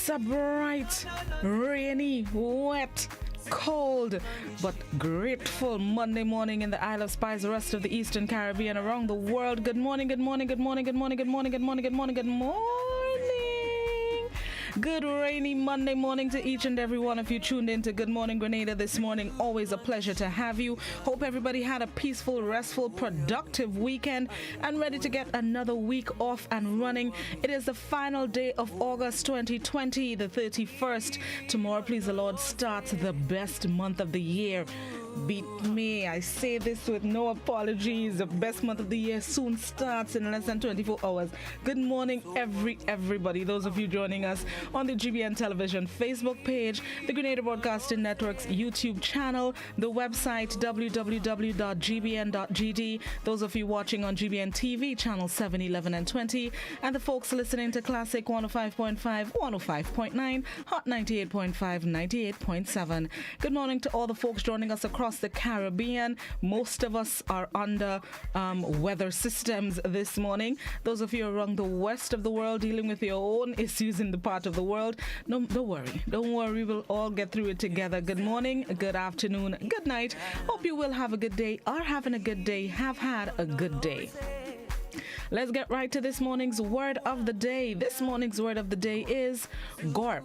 It's a bright, rainy, wet, cold, but grateful Monday morning in the Isle of Spice, the rest of the Eastern Caribbean, around the world. Good morning, good morning, good morning, good morning, good morning, good morning, good morning, good morning. Good rainy Monday morning to each and every one of you tuned in to Good Morning Grenada this morning. Always a pleasure to have you. Hope everybody had a peaceful, restful, productive weekend and ready to get another week off and running. It is the final day of August 2020, the 31st. Tomorrow, please the Lord, starts the best month of the year. Beat me. I say this with no apologies. The best month of the year soon starts in less than 24 hours. Good morning, everybody. Those of you joining us on the GBN Television Facebook page, the Grenada Broadcasting Network's YouTube channel, the website www.gbn.gd. Those of you watching on GBN TV, channel 7, 11, and 20, and the folks listening to Classic 105.5, 105.9, Hot 98.5, 98.7. Good morning to all the folks joining us across the Caribbean. Most of us are under weather systems this morning. Those of you around the west of the world dealing with your own issues in the part of the world, no, don't worry. We'll all get through it together. Good morning, good afternoon, good night. Hope you will have a good day, are having a good day, have had a good day. Let's get right to this morning's word of the day. This morning's word of the day is GORP.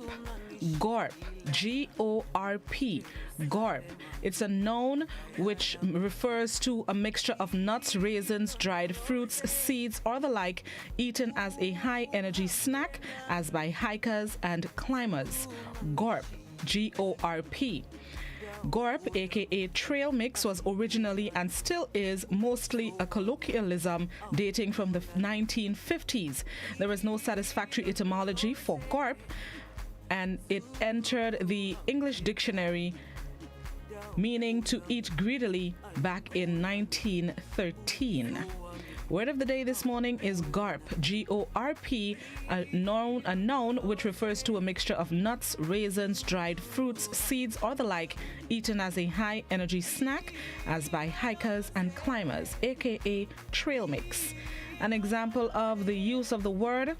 GORP, G-O-R-P, GORP. It's a noun which refers to a mixture of nuts, raisins, dried fruits, seeds, or the like, eaten as a high-energy snack, as by hikers and climbers. GORP, G-O-R-P. GORP, aka trail mix, was originally and still is mostly a colloquialism dating from the 1950s. There is no satisfactory etymology for GORP, and it entered the English dictionary meaning to eat greedily back in 1913. Word of the day this morning is GORP, G-O-R-P, a noun which refers to a mixture of nuts, raisins, dried fruits, seeds, or the like, eaten as a high-energy snack, as by hikers and climbers, aka trail mix. An example of the use of the word: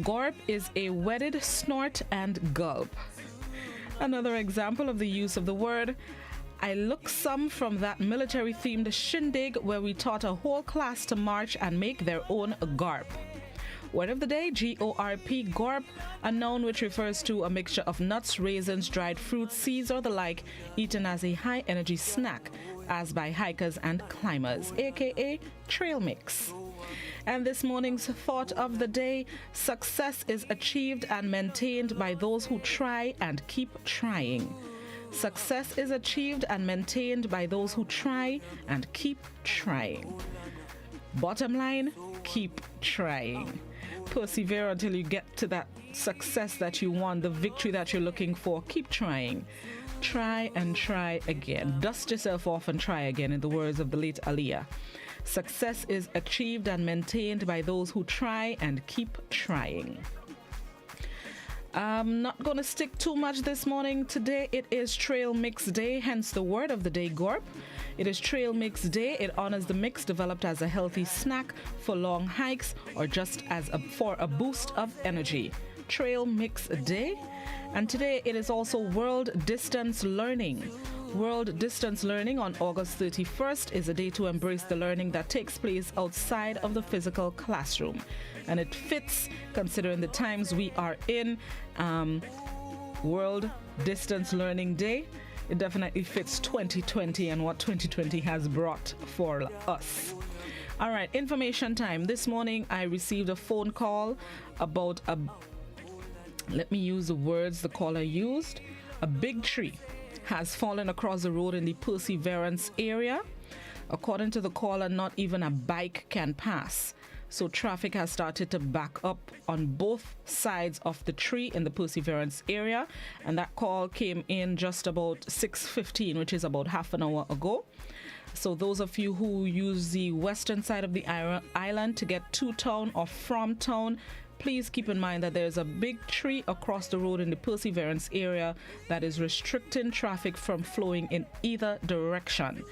GORP is a wedded snort and gulp. Another example of the use of the word: I look some from that military-themed shindig where we taught a whole class to march and make their own GORP. Word of the day, G-O-R-P, GORP, a noun which refers to a mixture of nuts, raisins, dried fruits, seeds, or the like, eaten as a high-energy snack, as by hikers and climbers, aka trail mix. And this morning's thought of the day: success is achieved and maintained by those who try and keep trying. Success is achieved and maintained by those who try and keep trying. Bottom line, keep trying. Persevere until you get to that success that you want, the victory that you're looking for. Keep trying. Try and try again. Dust yourself off and try again, in the words of the late Aaliyah. Success is achieved and maintained by those who try and keep trying. I'm not going to stick too much this morning. Today it is Trail Mix Day, hence the word of the day, GORP. It is Trail Mix Day. It honors the mix developed as a healthy snack for long hikes or just for a boost of energy. Trail Mix Day. And today it is also World Distance Learning. World Distance Learning on August 31st is a day to embrace the learning that takes place outside of the physical classroom. And it fits, considering the times we are in, World Distance Learning Day. It definitely fits 2020 and what 2020 has brought for us. All right, information time. This morning I received a phone call about let me use the words the caller used. A big tree has fallen across the road in the Perseverance area. According to the caller, not even a bike can pass. So traffic has started to back up on both sides of the tree in the Perseverance area. And that call came in just about 6:15, which is about half an hour ago. So those of you who use the western side of the island to get to town or from town, please keep in mind that there's a big tree across the road in the Perseverance area that is restricting traffic from flowing in either direction.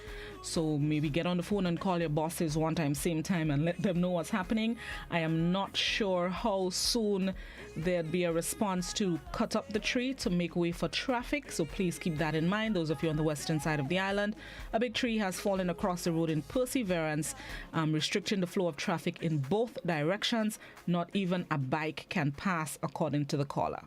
So maybe get on the phone and call your bosses one time, same time, and let them know what's happening. I am not sure how soon there'd be a response to cut up the tree to make way for traffic, so please keep that in mind, those of you on the western side of the island. A big tree has fallen across the road in Perseverance, restricting the flow of traffic in both directions. Not even a bike can pass, according to the caller.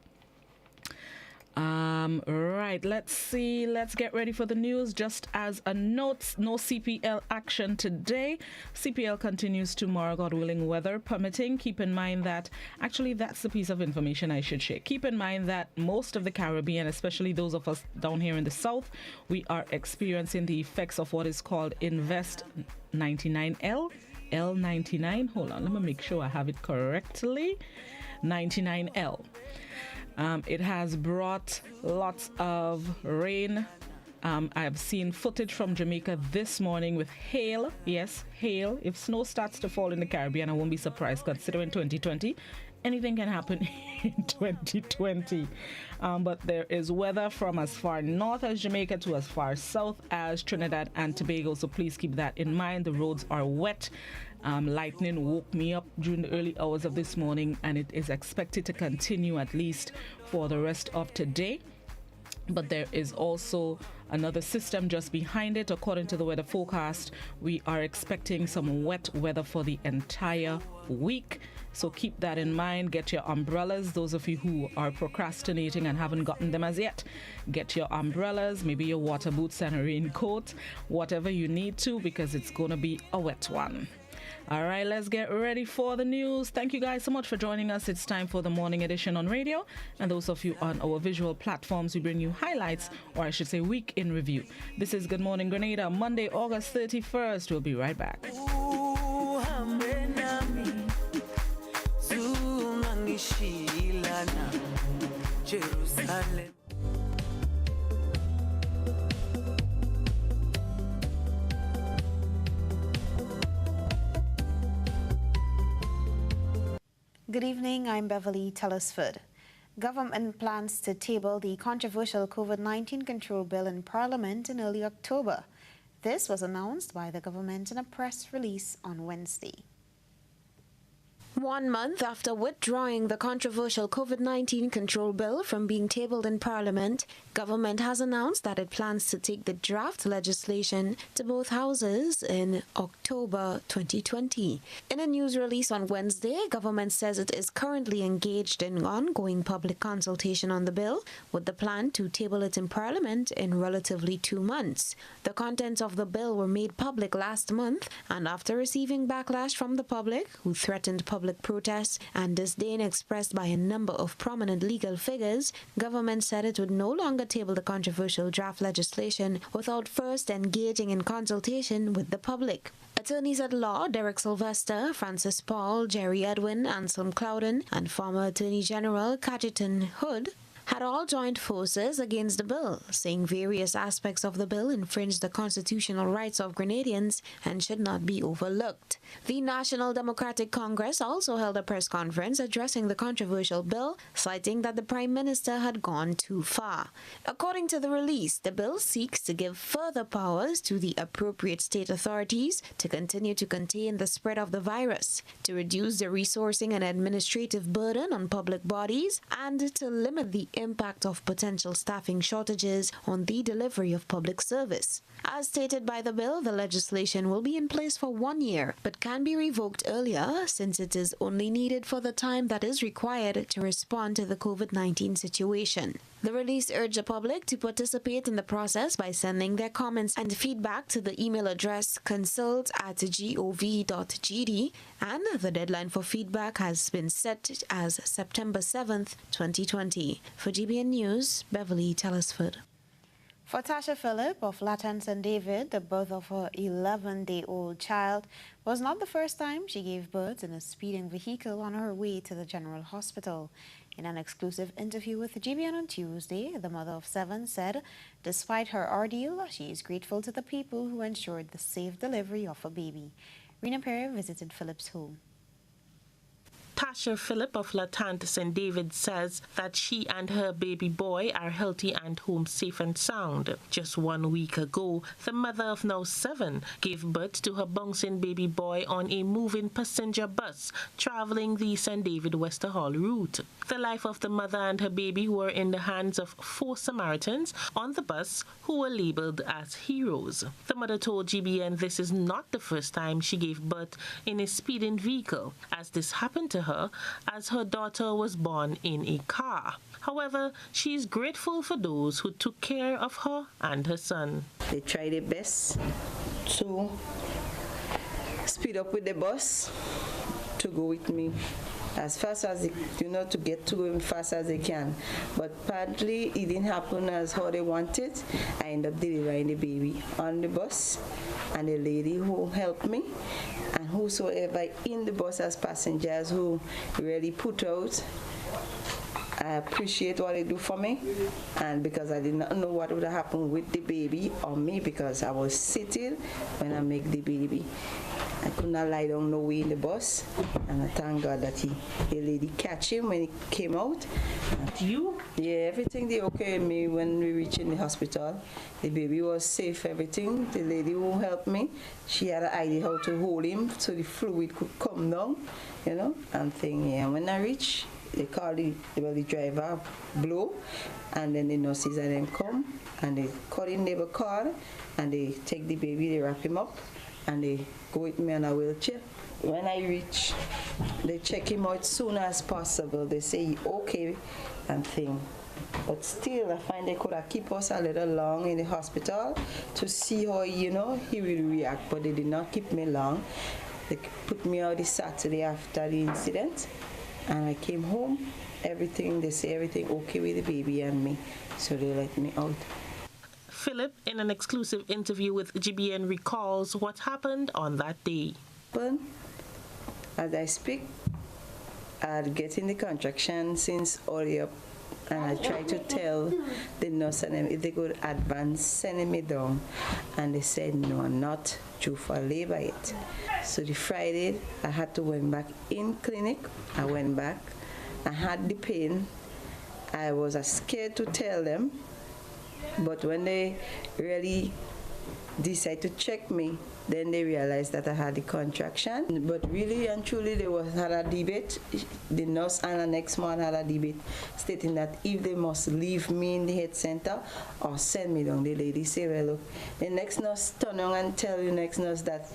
Right, let's see. Let's get ready for the news. Just as a note, no CPL action today. CPL continues tomorrow, God willing, weather permitting. Keep in mind that, actually, that's the piece of information I should share. Keep in mind that most of the Caribbean, especially those of us down here in the south, we are experiencing the effects of what is called Invest 99L. L99. Hold on, let me make sure I have it correctly. 99L. It has brought lots of rain. I have seen footage from Jamaica this morning with hail. Yes, hail. If snow starts to fall in the Caribbean, I won't be surprised, considering 2020. Anything can happen in 2020. But there is weather from as far north as Jamaica to as far south as Trinidad and Tobago. So please keep that in mind. The roads are wet. Lightning woke me up during the early hours of this morning, and it is expected to continue at least for the rest of today. But there is also another system just behind it. According to the weather forecast, we are expecting some wet weather for the entire week. So keep that in mind. Get your umbrellas. Those of you who are procrastinating and haven't gotten them as yet, get your umbrellas, maybe your water boots and a raincoat, whatever you need to, because it's going to be a wet one. All right, let's get ready for the news. Thank you guys so much for joining us. It's time for the morning edition on radio. And those of you on our visual platforms, we bring you highlights, or I should say week in review. This is Good Morning Grenada, Monday, August 31st. We'll be right back. Jerusalem. Good evening, I'm Beverly Telesford. Government plans to table the controversial COVID-19 control bill in Parliament in early October. This was announced by the government in a press release on Wednesday. 1 month after withdrawing the controversial COVID-19 control bill from being tabled in Parliament, government has announced that it plans to take the draft legislation to both houses in October 2020. In a news release on Wednesday, government says it is currently engaged in ongoing public consultation on the bill, with the plan to table it in Parliament in relatively 2 months. The contents of the bill were made public last month, and after receiving backlash from the public, who threatened public protests and disdain expressed by a number of prominent legal figures, government said it would no longer table the controversial draft legislation without first engaging in consultation with the public. Attorneys at law Derek Sylvester, Francis Paul, Jerry Edwin, Anselm Clouden, and former Attorney General Cajetan Hood had all joined forces against the bill, saying various aspects of the bill infringe the constitutional rights of Grenadians and should not be overlooked. The National Democratic Congress also held a press conference addressing the controversial bill, citing that the Prime Minister had gone too far. According to the release, the bill seeks to give further powers to the appropriate state authorities to continue to contain the spread of the virus, to reduce the resourcing and administrative burden on public bodies, and to limit the impact of potential staffing shortages on the delivery of public service. As stated by the bill, the legislation will be in place for 1 year, but can be revoked earlier since it is only needed for the time that is required to respond to the COVID-19 situation. The release urged the public to participate in the process by sending their comments and feedback to the email address consult@gov.gd, and the deadline for feedback has been set as September 7th, 2020. For GBN News, Beverly Telesford. For Tasha Phillip of Latton St. David, the birth of her 11-day-old child was not the first time she gave birth in a speeding vehicle on her way to the General Hospital. In an exclusive interview with GBN on Tuesday, the mother of 7 said, despite her ordeal, she is grateful to the people who ensured the safe delivery of her baby. Rena Perry visited Phillip's home. Tasha Phillip of La Tante St. David says that she and her baby boy are healthy and home safe and sound. Just 1 week ago, the mother of now 7 gave birth to her bouncing baby boy on a moving passenger bus traveling the St. David Wester Hall route. The life of the mother and her baby were in the hands of 4 Samaritans on the bus who were labeled as heroes. The mother told GBN this is not the first time she gave birth in a speeding vehicle, as this happened to her as her daughter was born in a car. However, she is grateful for those who took care of her and her son. They tried their best to speed up with the bus to go with me as fast as they, to get to him fast as they can. But partly it didn't happen as how they wanted. I ended up delivering the baby on the bus, and the lady who helped me and whosoever in the bus as passengers who really put out, I appreciate what they do for me, and because I did not know what would have happened with the baby or me, because I was sitting when I make the baby. I could not lie down no way in the bus, and I thank God that the lady catch him when he came out. You? Yeah, everything did okay with me when we reached in the hospital. The baby was safe, everything. The lady who helped me, she had an idea how to hold him so the fluid could come down, and thing. Yeah, when I reached, they called the driver, blow, and then the nurses and them come, and they call the neighbor car, and they take the baby, they wrap him up, and they go with me on a wheelchair. When I reach, they check him out as soon as possible. They say he okay and thing. But still, I find they could have keep us a little long in the hospital to see how, he will react, but they did not keep me long. They put me out this Saturday after the incident, and I came home. They say everything okay with the baby and me, so they let me out. Philip, in an exclusive interview with GBN, recalls what happened on that day. As I speak, I'd getting the contraction since early up, and I tried to tell the nurse and them if they could advance sending me down, and they said no, I'm not due for labor yet. So the Friday, I had to went back in clinic. I went back. I had the pain. I was scared to tell them, but when they really decided to check me, then they realized that I had the contraction. But really and truly, had a debate. The nurse and the next man had a debate stating that if they must leave me in the head center or send me down. The lady said, well, look, the next nurse turn on and tell the next nurse that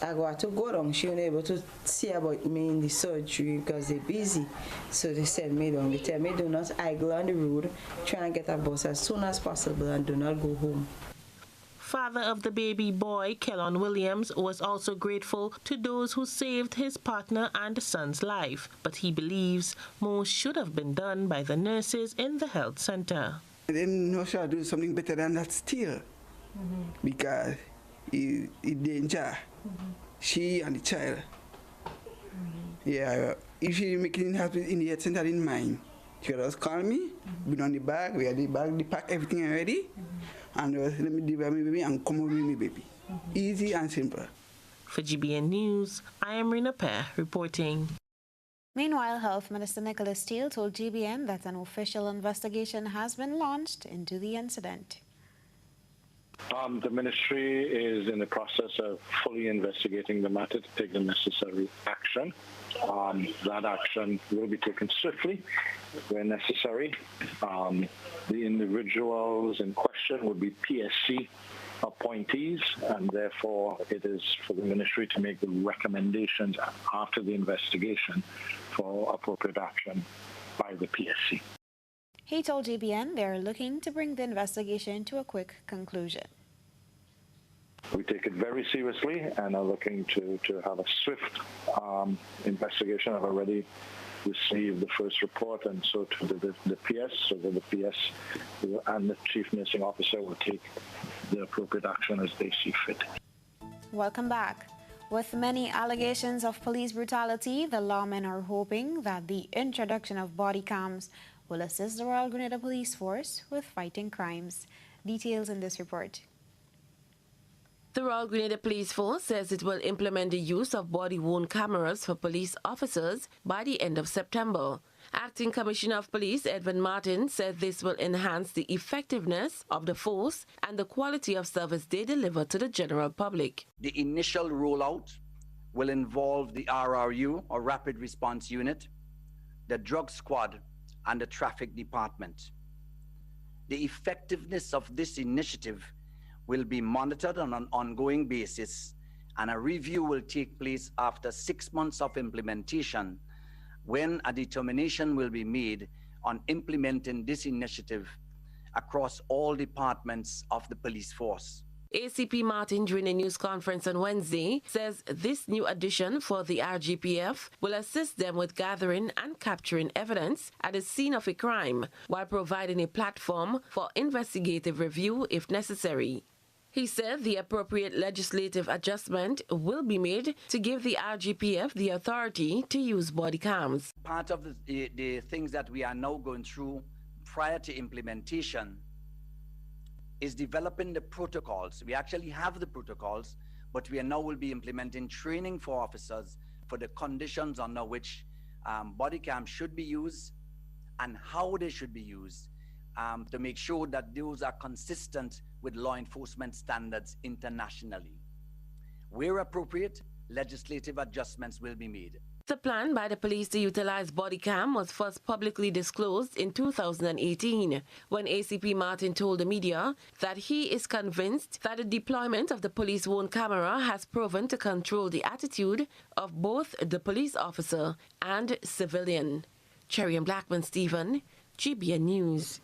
I got to go down. She wasn't able to see about me in the surgery because they're busy. So they send me down. They tell me do not idle on the road, try and get a bus as soon as possible and do not go home. Father of the baby boy, Kellon Williams, was also grateful to those who saved his partner and son's life, but he believes more should have been done by the nurses in the health center. I didn't know she would do something better than that still, because it's danger, she and the child. Yeah, if she making it in the health center in mind, she would just call me, been on the bag, we had the bag, they pack everything already, and let me deliver my baby and come over with my baby. Easy and simple. For GBN News, I am Rina Pear reporting. Meanwhile, Health Minister Nicholas Steele told GBN that an official investigation has been launched into the incident. The ministry is in the process of fully investigating the matter to take the necessary action. That action will be taken swiftly where necessary. The individuals in question would be PSC appointees, and therefore it is for the ministry to make the recommendations after the investigation for appropriate action by the PSC. He told GBN they are looking to bring the investigation to a quick conclusion. We take it very seriously and are looking to have a swift investigation. I've already received the first report, and so to the PS, so that the PS and the Chief Nursing Officer will take the appropriate action as they see fit. Welcome back. With many allegations of police brutality, the lawmen are hoping that the introduction of body cams will assist the Royal Grenada Police Force with fighting crimes. Details in this report. The Royal Grenada Police Force says it will implement the use of body-worn cameras for police officers by the end of September. Acting Commissioner of Police Edwin Martin said this will enhance the effectiveness of the force and the quality of service they deliver to the general public. The initial rollout will involve the RRU, or Rapid Response Unit, the Drug Squad, and the Traffic Department. The effectiveness of this initiative will be monitored on an ongoing basis, and a review will take place after 6 months of implementation, when a determination will be made on implementing this initiative across all departments of the police force. ACP Martin, during a news conference on Wednesday, says this new addition for the RGPF will assist them with gathering and capturing evidence at the scene of a crime, while providing a platform for investigative review if necessary. He said the appropriate legislative adjustment will be made to give the RGPF the authority to use body cams. Part of the things that we are now going through prior to implementation is developing the protocols. We actually have the protocols, but we now will be implementing training for officers for the conditions under which body cams should be used and how they should be used, to make sure that those are consistent with law enforcement standards internationally. Where appropriate, legislative adjustments will be made. The plan by the police to utilize body cam was first publicly disclosed in 2018, when ACP Martin told the media that he is convinced that the deployment of the police-worn camera has proven to control the attitude of both the police officer and civilian. Cherry and Blackman Stephen, GBN News.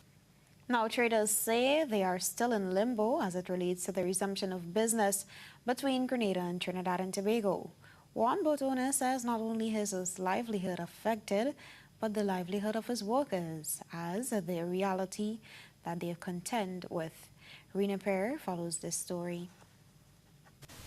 Now, traders say they are still in limbo as it relates to the resumption of business between Grenada and Trinidad and Tobago. One boat owner says not only is his livelihood affected, but the livelihood of his workers, as the reality that they contend with. Rena Perry follows this story.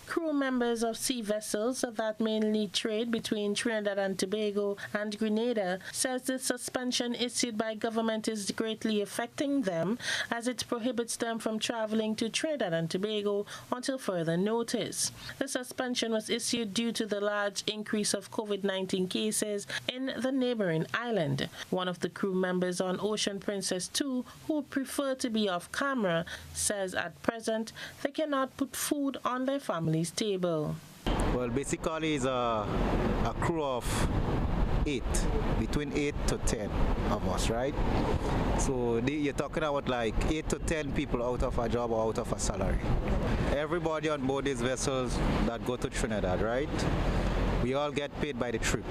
Crew members of sea vessels that mainly trade between Trinidad and Tobago and Grenada says the suspension issued by government is greatly affecting them, as it prohibits them from traveling to Trinidad and Tobago until further notice. The suspension was issued due to the large increase of COVID-19 cases in the neighboring island. One of the crew members on Ocean Princess 2, who prefer to be off camera, says at present they cannot put food on their family's table. Well, basically it's a crew of 8, between 8 to 10 of us, right? So you're talking about like 8 to 10 people out of a job or out of a salary. Everybody on board these vessels that go to Trinidad, right? We all get paid by the trip.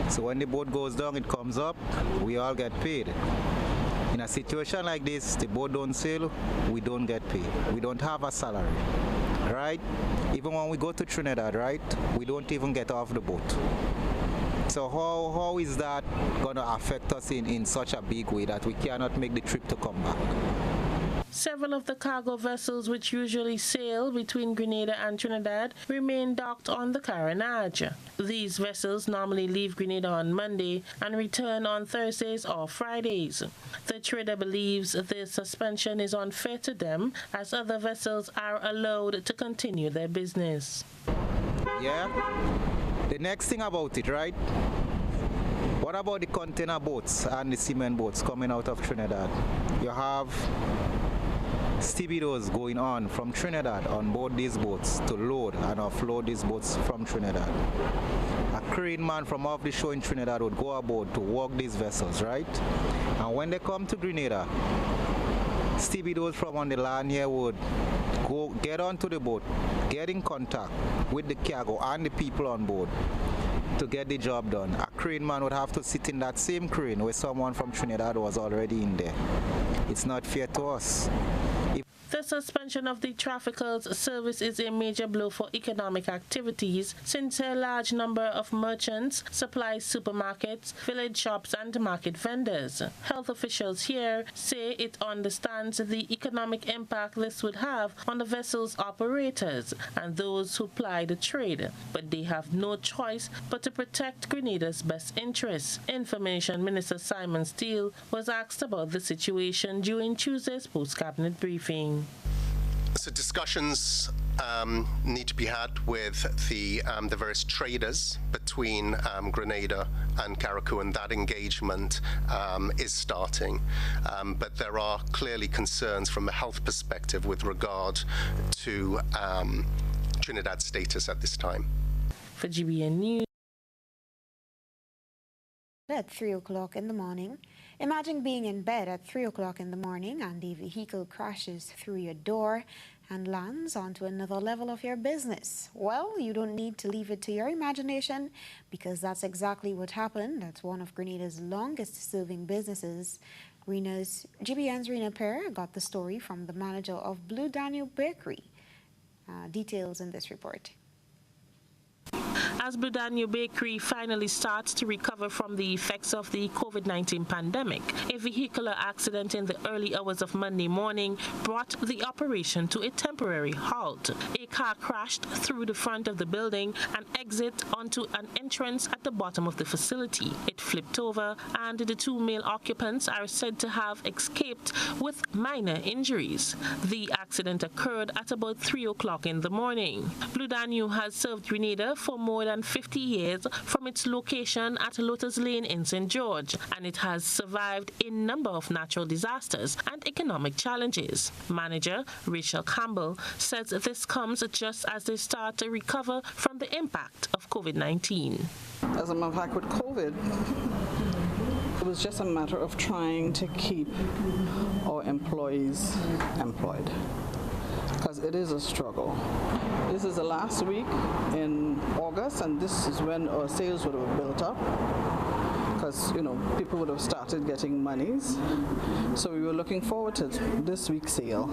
So when the boat goes down, it comes up, we all get paid. In a situation like this, the boat don't sail, we don't get paid. We don't have a salary, right? Even when we go to Trinidad, right, we don't even get off the boat. So how is that going to affect us in such a big way that we cannot make the trip to come back? Several of the cargo vessels which usually sail between Grenada and Trinidad remain docked on the Carenage. These vessels normally leave Grenada on Monday and return on Thursdays or Fridays. The trader believes the suspension is unfair to them, as other vessels are allowed to continue their business. Yeah. The next thing about it, right? What about the container boats and the cement boats coming out of Trinidad? You have stevedores going on from Trinidad on board these boats to load and offload these boats from Trinidad. A crane man from off the shore in Trinidad would go aboard to work these vessels, right? And when they come to Grenada, stevedores from on the land here would go get onto the boat, get in contact with the cargo and the people on board to get the job done. A crane man would have to sit in that same crane where someone from Trinidad was already in there. It's not fair to us. The suspension of the traffickers' service is a major blow for economic activities, since a large number of merchants supply supermarkets, village shops and market vendors. Health officials here say it understands the economic impact this would have on the vessel's operators and those who ply the trade, but they have no choice but to protect Grenada's best interests. Information Minister Simon Steele was asked about the situation during Tuesday's post-cabinet briefing. So discussions need to be had with the various traders between Grenada and Carriacou, and that engagement is starting. But there are clearly concerns from a health perspective with regard to Trinidad's status at this time. For GBN News. At 3 o'clock in the morning. Imagine being in bed at 3 o'clock in the morning and a vehicle crashes through your door and lands onto another level of your business. Well, you don't need to leave it to your imagination, because that's exactly what happened at one of Grenada's longest-serving businesses. GBN's Rena Perr got the story from the manager of Blue Daniel Bakery. Details in this report. As Blue Daniel Bakery finally starts to recover from the effects of the COVID-19 pandemic, a vehicular accident in the early hours of Monday morning brought the operation to a temporary halt. A car crashed through the front of the building and exit onto an entrance at the bottom of the facility. It flipped over, and the two male occupants are said to have escaped with minor injuries. The accident occurred at about 3 o'clock in the morning. Blue Daniel has served Grenada for more than 50 years from its location at Lotus Lane in St. George, and it has survived a number of natural disasters and economic challenges. Manager Rachel Campbell says this comes just as they start to recover from the impact of COVID-19. As a matter of fact, with COVID, it was just a matter of trying to keep our employees employed, because it is a struggle. This is the last week in August, and this is when our sales would have built up, because people would have started getting monies. So we were looking forward to this week's sale,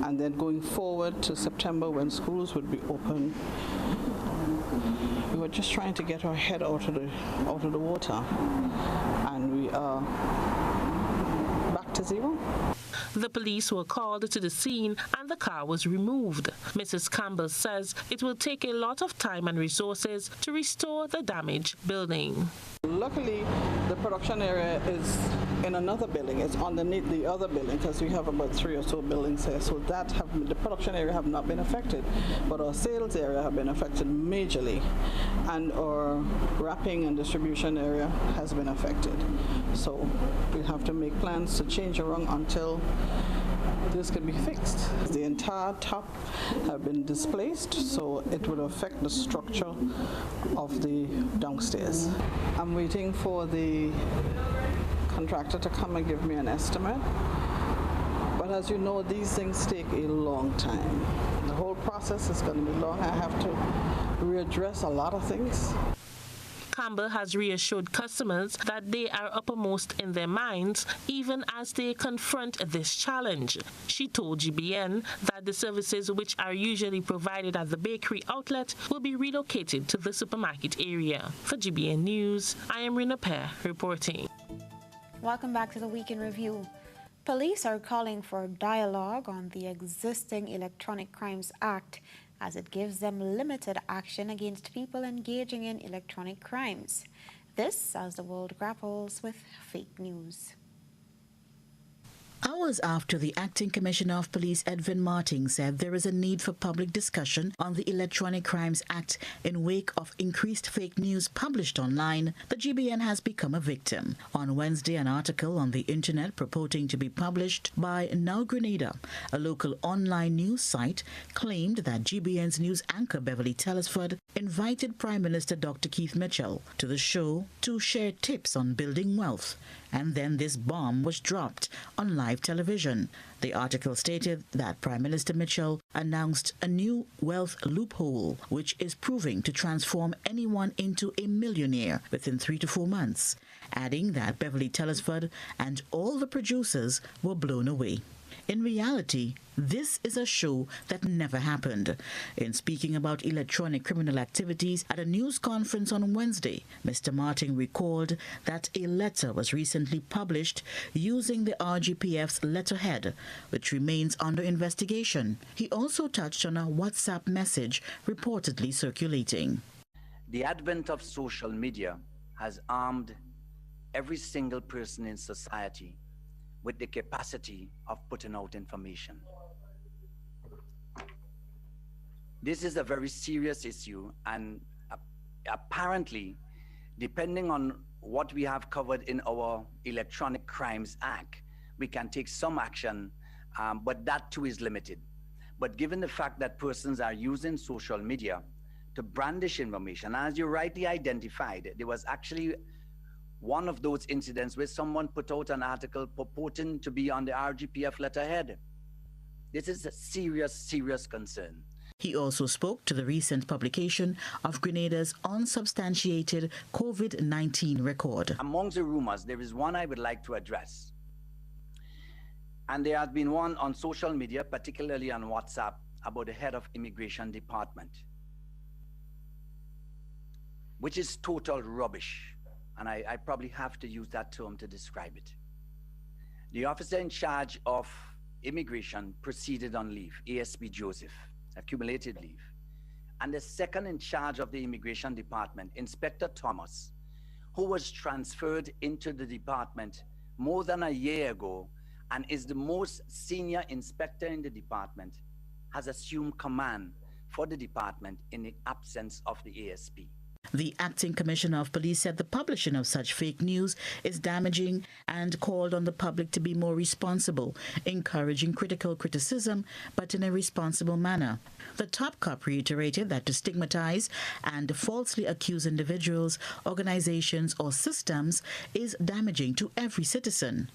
and then going forward to September when schools would be open. We were just trying to get our head out of the water, and we are back to zero. The police were called to the scene and the car was removed. Mrs. Campbell says it will take a lot of time and resources to restore the damaged building. Luckily, the production area is in another building. It's underneath the other building, because we have about 3 or so buildings here. So the production area have not been affected, but our sales area have been affected majorly, and our wrapping and distribution area has been affected. So we have to make plans to change around until this can be fixed. The entire top have been displaced, so it would affect the structure of the downstairs. I'm waiting for the contractor to come and give me an estimate. But as you know, these things take a long time. The whole process is going to be long. I have to readdress a lot of things. Campbell has reassured customers that they are uppermost in their minds even as they confront this challenge. She told GBN that the services which are usually provided at the bakery outlet will be relocated to the supermarket area. For GBN News, I am Rena Perr reporting. Welcome back to the Week in Review. Police are calling for dialogue on the existing Electronic Crimes Act, as it gives them limited action against people engaging in electronic crimes. This as the world grapples with fake news. Hours after the Acting Commissioner of Police Edwin Martin said there is a need for public discussion on the Electronic Crimes Act in wake of increased fake news published online, the GBN has become a victim. On Wednesday, an article on the internet purporting to be published by Now Grenada, a local online news site, claimed that GBN's news anchor Beverly Telesford invited Prime Minister Dr. Keith Mitchell to the show to share tips on building wealth. And then this bomb was dropped on live television. The article stated that Prime Minister Mitchell announced a new wealth loophole, which is proving to transform anyone into a millionaire within 3 to 4 months, adding that Beverly Telesford and all the producers were blown away. In reality, this is a show that never happened. In speaking about electronic criminal activities at a news conference on Wednesday, Mr. Martin recalled that a letter was recently published using the RGPF's letterhead, which remains under investigation. He also touched on a WhatsApp message reportedly circulating. The advent of social media has armed every single person in society with the capacity of putting out information. This is a very serious issue, and apparently, depending on what we have covered in our Electronic Crimes Act, we can take some action, but that too is limited. But given the fact that persons are using social media to brandish information, as you rightly identified, there was actually one of those incidents where someone put out an article purporting to be on the RGPF letterhead. This is a serious, serious concern. He also spoke to the recent publication of Grenada's unsubstantiated COVID-19 record. Amongst the rumors, there is one I would like to address. And there has been one on social media, particularly on WhatsApp, about the head of Immigration Department, which is total rubbish. And I probably have to use that term to describe it. The officer in charge of immigration proceeded on leave, ASP Joseph, accumulated leave. And the second in charge of the Immigration Department, Inspector Thomas, who was transferred into the department more than a year ago and is the most senior inspector in the department, has assumed command for the department in the absence of the ASP. The acting commissioner of police said the publishing of such fake news is damaging and called on the public to be more responsible, encouraging critical criticism, but in a responsible manner. The top cop reiterated that to stigmatize and falsely accuse individuals, organizations, or systems is damaging to every citizen.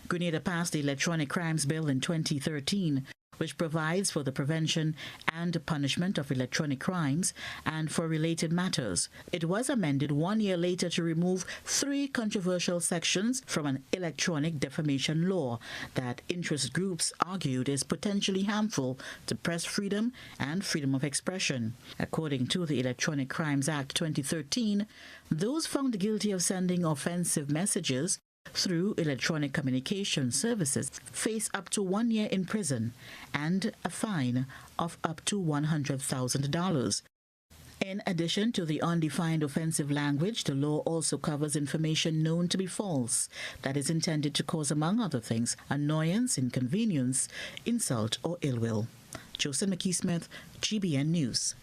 Grenada passed the Electronic Crimes Bill in 2013, which provides for the prevention and punishment of electronic crimes and for related matters. It was amended 1 year later to remove 3 controversial sections from an electronic defamation law that interest groups argued is potentially harmful to press freedom and freedom of expression. According to the Electronic Crimes Act 2013, those found guilty of sending offensive messages through electronic communication services face up to 1 year in prison and a fine of up to $100,000. In addition to the undefined offensive language, the law also covers information known to be false that is intended to cause, among other things, annoyance, inconvenience, insult, or ill will. Joseph McKee-Smith, GBN News.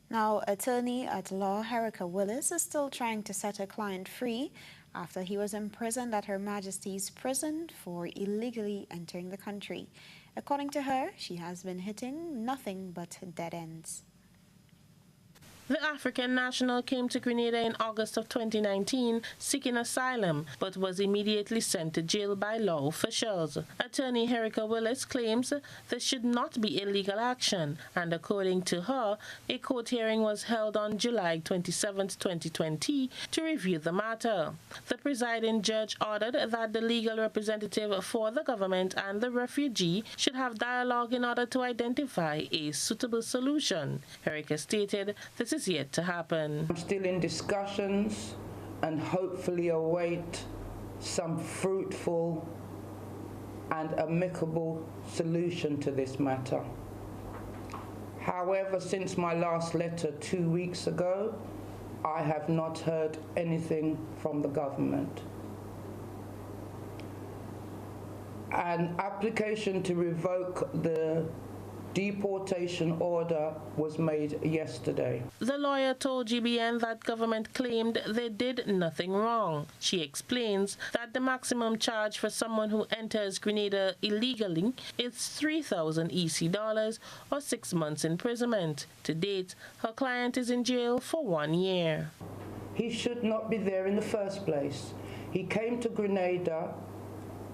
Now, attorney at law Erica Willis is still trying to set her client free after he was imprisoned at Her Majesty's prison for illegally entering the country. According to her, she has been hitting nothing but dead ends. The African national came to Grenada in August of 2019 seeking asylum, but was immediately sent to jail by law officials. Attorney Erica Willis claims this should not be illegal action, and according to her, a court hearing was held on July 27, 2020 to review the matter. The presiding judge ordered that the legal representative for the government and the refugee should have dialogue in order to identify a suitable solution. Erica stated this is yet to happen. I'm still in discussions and hopefully await some fruitful and amicable solution to this matter. However, since my last letter 2 weeks ago, I have not heard anything from the government. An application to revoke the deportation order was made yesterday. The lawyer told GBN that government claimed they did nothing wrong. She explains that the maximum charge for someone who enters Grenada illegally is 3,000 EC dollars or 6 months imprisonment. To date, her client is in jail for 1 year. He should not be there in the first place. He came to Grenada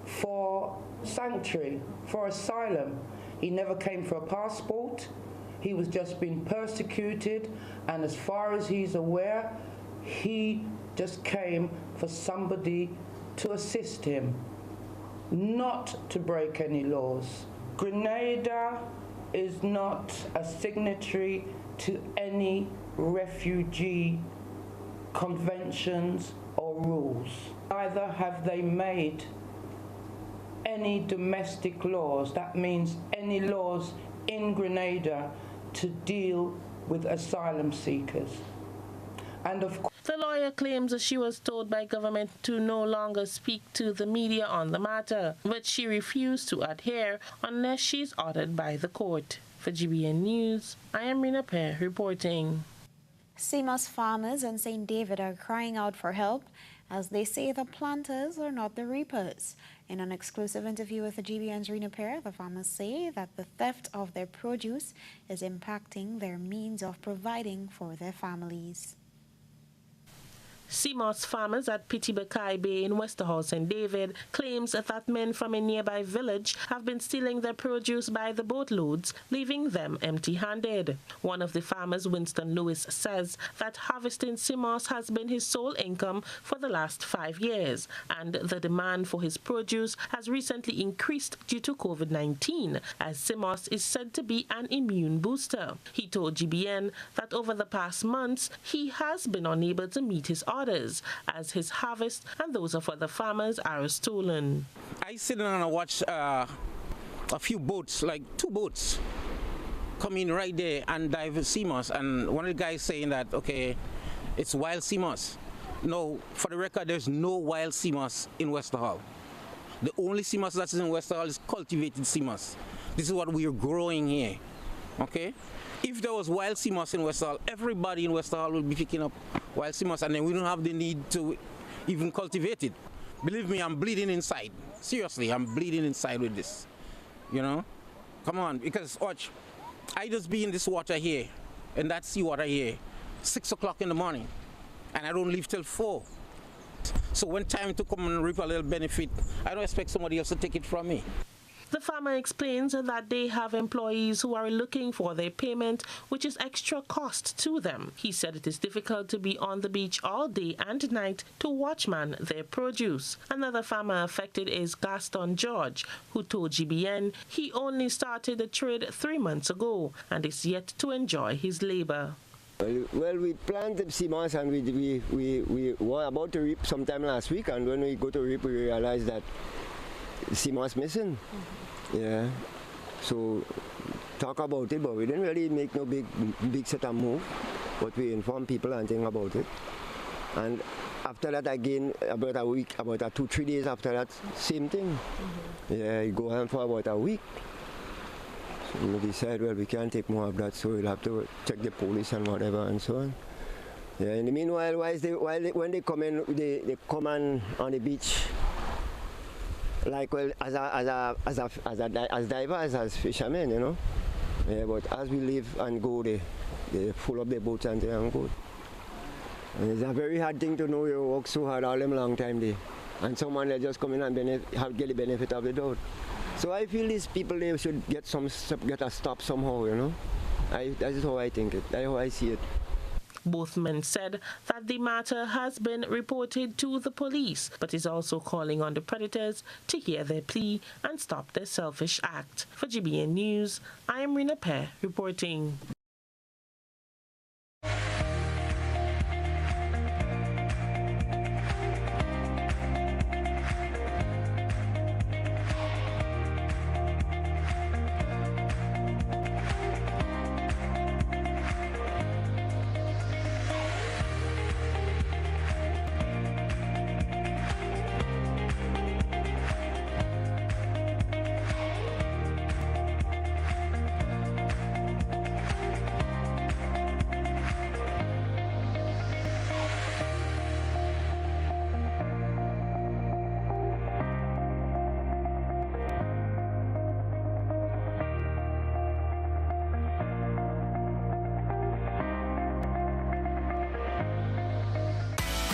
for sanctuary, for asylum. He never came for a passport. He was just being persecuted, and as far as he's aware, he just came for somebody to assist him, not to break any laws. Grenada is not a signatory to any refugee conventions or rules. Neither have they made any domestic laws, that means any laws in Grenada to deal with asylum seekers. And of course, the lawyer claims that she was told by government to no longer speak to the media on the matter, but she refused to adhere unless she's ordered by the court. For GBN News, I am Rina Pear reporting. CMOS farmers in St. David are crying out for help as they say the planters are not the reapers. In an exclusive interview with the GBN's Rina Pear, the farmers say that the theft of their produce is impacting their means of providing for their families. CMOS farmers at Pitibakai Bay in Westerhall, St. David, claims that men from a nearby village have been stealing their produce by the boatloads, leaving them empty-handed. One of the farmers, Winston Lewis, says that harvesting CMOS has been his sole income for the last 5 years, and the demand for his produce has recently increased due to COVID-19, as CMOS is said to be an immune booster. He told GBN that over the past months, he has been unable to meet his orders, as his harvest and those of other farmers are stolen. I sit down and watch a few boats, like 2 boats, come in right there and dive CMOS, and one of the guys saying that, okay, it's wild CMOS. No, for the record, there's no wild CMOS in Westerhall. The only CMOS that's in Westerhall is cultivated CMOS. This is what we are growing here, okay? If there was wild CMOS in Westerhall, everybody in Westerhall will be picking up wild CMOS, and then we don't have the need to even cultivate it. Believe me, I'm bleeding inside. Seriously, I'm bleeding inside with this. You know? Come on, because watch, I just be in this water here, and that seawater here, 6 o'clock in the morning, and I don't leave till 4. So when time to come and reap a little benefit, I don't expect somebody else to take it from me. The farmer explains that they have employees who are looking for their payment, which is extra cost to them. He said it is difficult to be on the beach all day and night to watchman their produce. Another farmer affected is Gaston George, who told GBN he only started the trade 3 months ago and is yet to enjoy his labor. Well, we planted CMOS and we were about to reap sometime last week, and when we go to reap, we realized that CMOS missing. Yeah, so talk about it, but we didn't really make no big set of move, but we informed people and think about it. And after that again, about a week, about 2-3 days after that, same thing. Yeah, you go on for about a week. So we decided, well, we can't take more of that, so we'll have to check the police and whatever and so on. Yeah, in the meanwhile, when they come in, they come on the beach. Like, well, as divers, as fishermen, you know. Yeah, but as we live and go, they full up their boats and they and go. And it's a very hard thing to know you work so hard all them long time there. And someone they just come in and get the benefit of the doubt. So I feel these people, they should get a stop somehow, you know. That is how I think it, that's how I see it. Both men said that the matter has been reported to the police, but is also calling on the predators to hear their plea and stop their selfish act. For GBN News, I am Rina Pear reporting.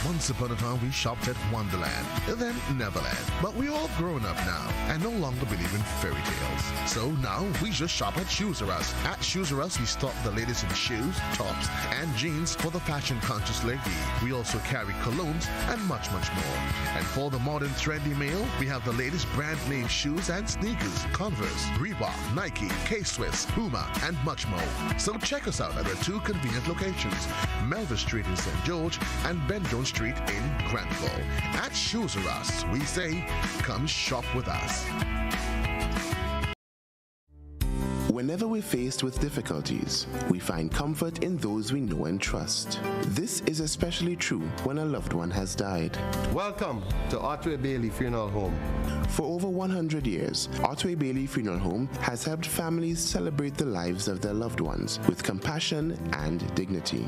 Once upon a time, we shopped at Wonderland, then Neverland. But we're all grown up now and no longer believe in fairy tales. So now we just shop at Shoes R Us. At Shoes R Us, we stock the latest in shoes, tops, and jeans for the fashion-conscious lady. We also carry colognes and much, much more. And for the modern trendy male, we have the latest brand-name shoes and sneakers, Converse, Reebok, Nike, K-Swiss, Puma, and much more. So check us out at our 2 convenient locations, Melville Street in St. George and Ben Jones Street in Granville. At Shoes R Us, we say, come shop with us. Whenever we're faced with difficulties, we find comfort in those we know and trust. This is especially true when a loved one has died. Welcome to Otway Bailey Funeral Home. For over 100 years, Otway Bailey Funeral Home has helped families celebrate the lives of their loved ones with compassion and dignity.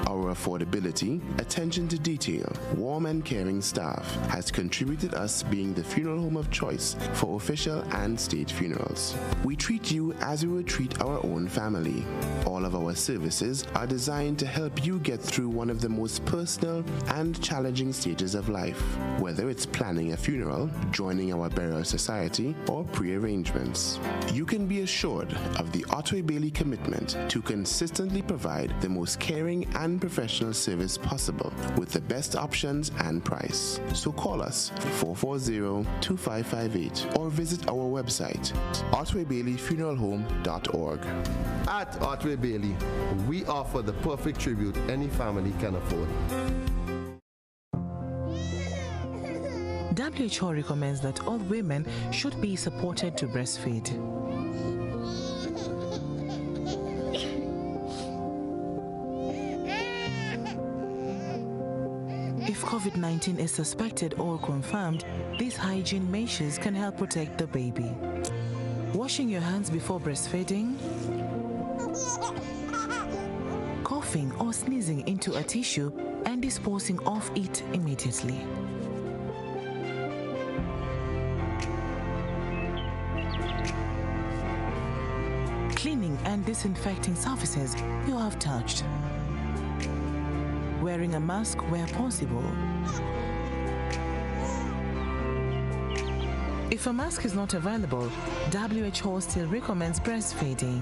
Our affordability, attention to detail, warm and caring staff has contributed us being the funeral home of choice for official and state funerals. We treat you as we would treat our own family. All of our services are designed to help you get through one of the most personal and challenging stages of life, whether it's planning a funeral, joining our burial society, or pre-arrangements. You can be assured of the Otway Bailey commitment to consistently provide the most caring and professional service possible with the best options and price. So call us 440-2558 or visit our website otwaybaileyfuneralhome.org. At Otway Bailey, we offer the perfect tribute any family can afford. WHO recommends that all women should be supported to breastfeed. If COVID-19 is suspected or confirmed, these hygiene measures can help protect the baby. Washing your hands before breastfeeding, coughing or sneezing into a tissue and disposing of it immediately. Cleaning and disinfecting surfaces you have touched. Wearing a mask where possible. If a mask is not available, WHO still recommends breastfeeding,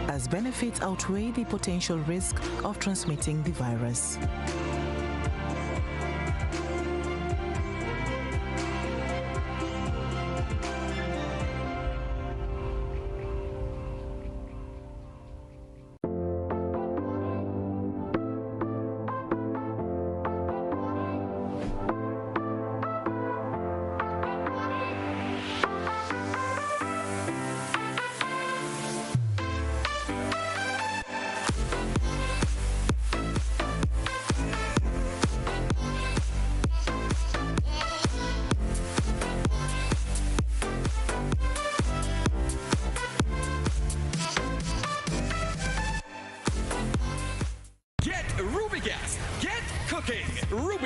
as benefits outweigh the potential risk of transmitting the virus.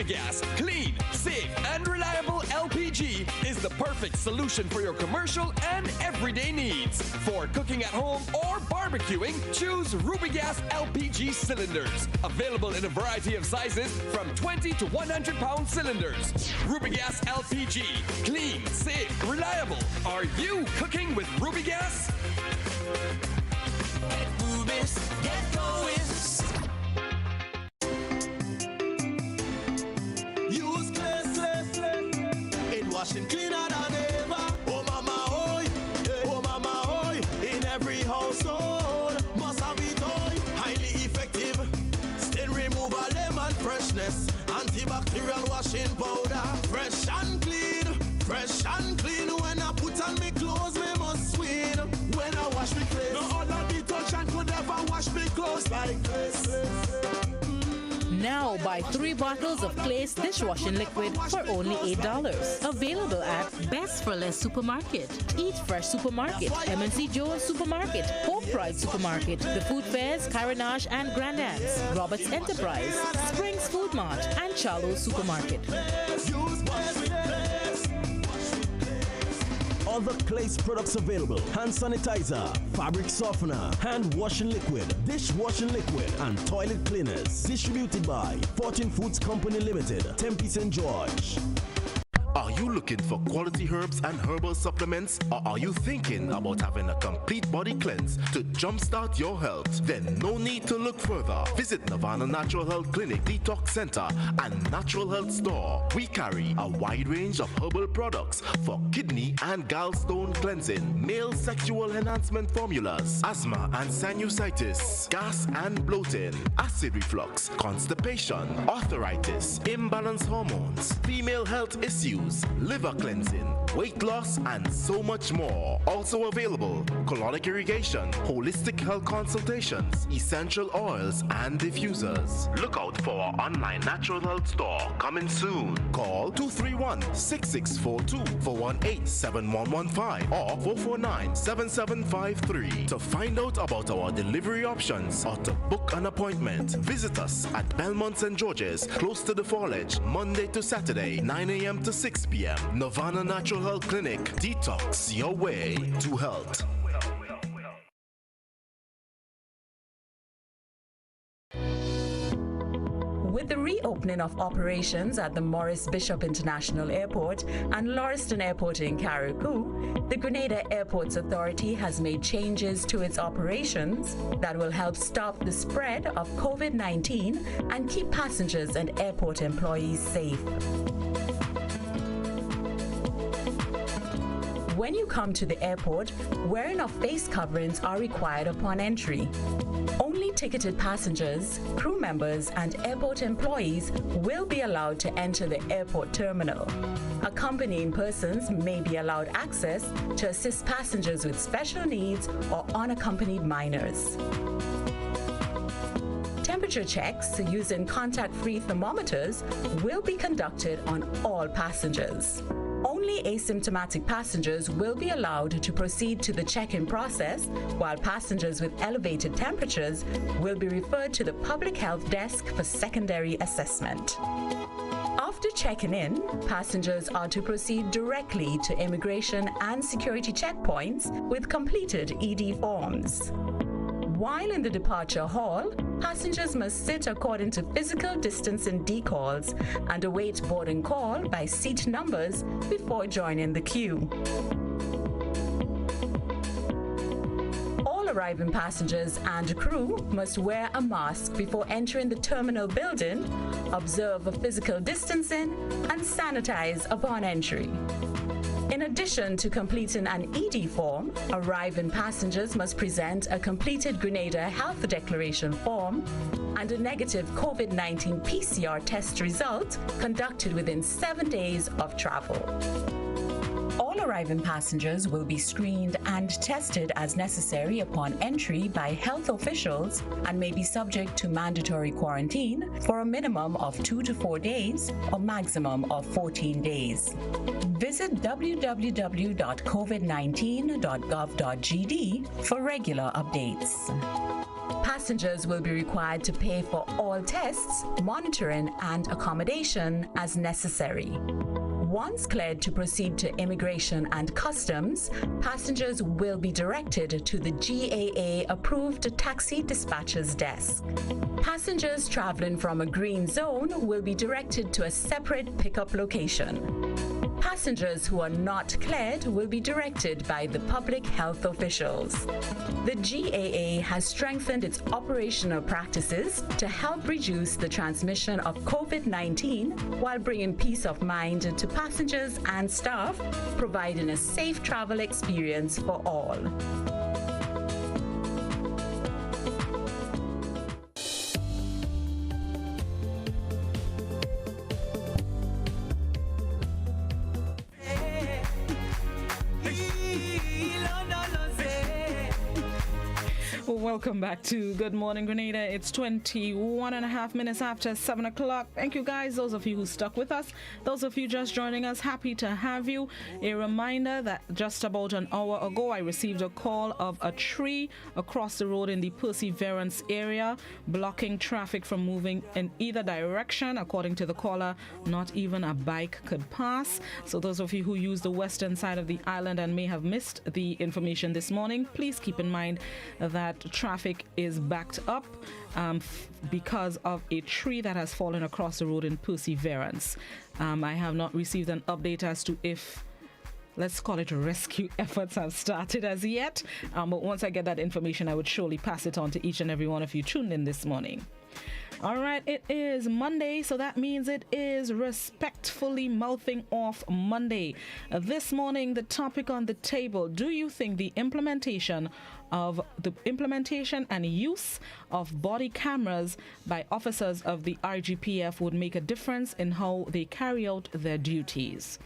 Gas, clean, safe, and reliable LPG is the perfect solution for your commercial and everyday needs. For cooking at home or barbecuing, choose Rubigas LPG cylinders. Available in a variety of sizes from 20 to 100 pound cylinders. Rubigas LPG, clean, safe, reliable. Are you cooking with Rubigas? Get Rubis, get going. Washing cleaner than ever. Oh mama, oi. Oh mama, oi. In every household, must have it, oi. Highly effective. Stain removal, lemon freshness. Antibacterial washing powder. Fresh and clean. Fresh and clean. When I put on me clothes, me must win. When I wash me clothes, no other detergent could ever wash me clothes like this. Now buy 3 bottles of Clay's dishwashing liquid for only $8. Available at Best for Less Supermarket, Eat Fresh Supermarket, M&C Jones Supermarket, Hope Pride Supermarket, The Food Fairs, Carenage and Grandans, Roberts Enterprise, Springs Food Mart, and Charlo Supermarket. Other Clay's products available: hand sanitizer, fabric softener, hand washing liquid, dishwashing liquid, and toilet cleaners. Distributed by Fortune Foods Company Limited, Tempe St. George. Are you looking for quality herbs and herbal supplements? Or are you thinking about having a complete body cleanse to jumpstart your health? Then no need to look further. Visit Nirvana Natural Health Clinic, Detox Center, and Natural Health Store. We carry a wide range of herbal products for kidney and gallstone cleansing, male sexual enhancement formulas, asthma and sinusitis, gas and bloating, acid reflux, constipation, arthritis, imbalanced hormones, female health issues, liver cleansing, weight loss, and so much more. Also available, colonic irrigation, holistic health consultations, essential oils, and diffusers. Look out for our online natural health store coming soon. Call 231-6642 418-7115 or 449-7753 to find out about our delivery options or to book an appointment. Visit us at Belmont St. George's, close to the Foliage, Monday to Saturday, 9 a.m. to 6 p.m. Nirvana Natural Health Clinic. Detox your way to health. With the reopening of operations at the Maurice Bishop International Airport and Lauriston Airport in Carriacou, the Grenada Airports Authority has made changes to its operations that will help stop the spread of COVID-19 and keep passengers and airport employees safe. When you come to the airport, wearing of face coverings are required upon entry. Only ticketed passengers, crew members, and airport employees will be allowed to enter the airport terminal. Accompanying persons may be allowed access to assist passengers with special needs or unaccompanied minors. Temperature checks using contact-free thermometers will be conducted on all passengers. Only asymptomatic passengers will be allowed to proceed to the check-in process, while passengers with elevated temperatures will be referred to the public health desk for secondary assessment. After checking in, passengers are to proceed directly to immigration and security checkpoints with completed ED forms. While in the departure hall, passengers must sit according to physical distancing decals and await boarding call by seat numbers before joining the queue. All arriving passengers and crew must wear a mask before entering the terminal building, observe physical distancing, and sanitize upon entry. In addition to completing an ED form, arriving passengers must present a completed Grenada Health Declaration form and a negative COVID-19 PCR test result conducted within 7 days of travel. All arriving passengers will be screened and tested as necessary upon entry by health officials and may be subject to mandatory quarantine for a minimum of 2 to 4 days or maximum of 14 days. Visit www.covid19.gov.gd for regular updates. Passengers will be required to pay for all tests, monitoring, and accommodation as necessary. Once cleared to proceed to Immigration and Customs, passengers will be directed to the GAA-approved taxi dispatcher's desk. Passengers traveling from a green zone will be directed to a separate pickup location. Passengers who are not cleared will be directed by the public health officials. The GAA has strengthened its operational practices to help reduce the transmission of COVID-19 while bringing peace of mind to passengers and staff, providing a safe travel experience for all. Welcome back to Good Morning Grenada. It's 21 and a half minutes after 7 o'clock. Thank you guys, those of you who stuck with us. Those of you just joining us, happy to have you. A reminder that just about an hour ago, I received a call of a tree across the road in the Perseverance area, blocking traffic from moving in either direction. According to the caller, not even a bike could pass. So those of you who use the western side of the island and may have missed the information this morning, please keep in mind that traffic is backed up because of a tree that has fallen across the road in Perseverance. I have not received an update as to if, let's call it, rescue efforts have started as yet. But once I get that information, I would surely pass it on to each and every one of you tuned in this morning. All right, it is Monday, so that means it is Respectfully Mouthing Off Monday. This morning, the topic on the table: do you think the implementation and use of body cameras by officers of the RGPF would make a difference in how they carry out their duties?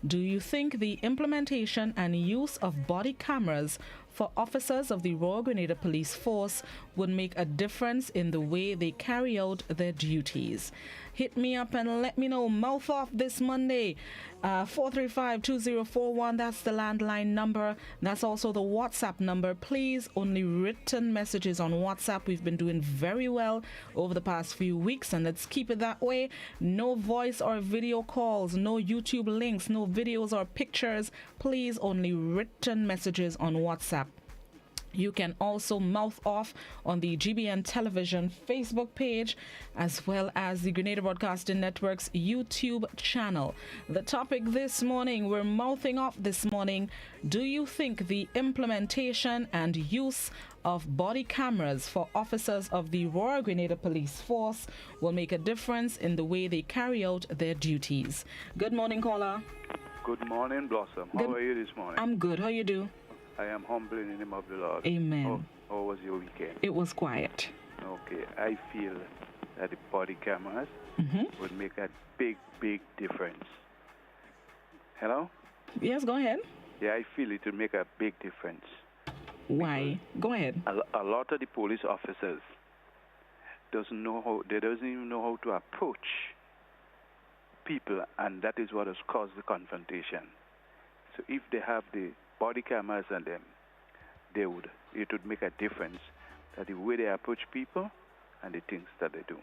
Do you think the implementation and use of body cameras for officers of the Royal Grenada Police Force would make a difference in the way they carry out their duties? Hit me up and let me know. Mouth off this Monday. 435-2041, that's the landline number. That's also the WhatsApp number. Please, only written messages on WhatsApp. We've been doing very well over the past few weeks, and let's keep it that way. No voice or video calls, no YouTube links, no videos or pictures. Please, only written messages on WhatsApp. You can also mouth off on the GBN Television Facebook page as well as the Grenada Broadcasting Network's YouTube channel. The topic this morning, we're mouthing off this morning. Do you think the implementation and use of body cameras for officers of the Royal Grenada Police Force will make a difference in the way they carry out their duties? Good morning, caller. Good morning, Blossom. How are you this morning? I'm good. How you do? I am humble in the name of the Lord. Amen. How was your weekend? It was quiet. Okay. I feel that the body cameras would make a big, big difference. Hello? Yes, go ahead. Yeah, I feel it will make a big difference. Why? Go ahead. A lot of the police officers doesn't even know how to approach people, and that is what has caused the confrontation. So if they have the body cameras on them, it would make a difference that the way they approach people and the things that they do.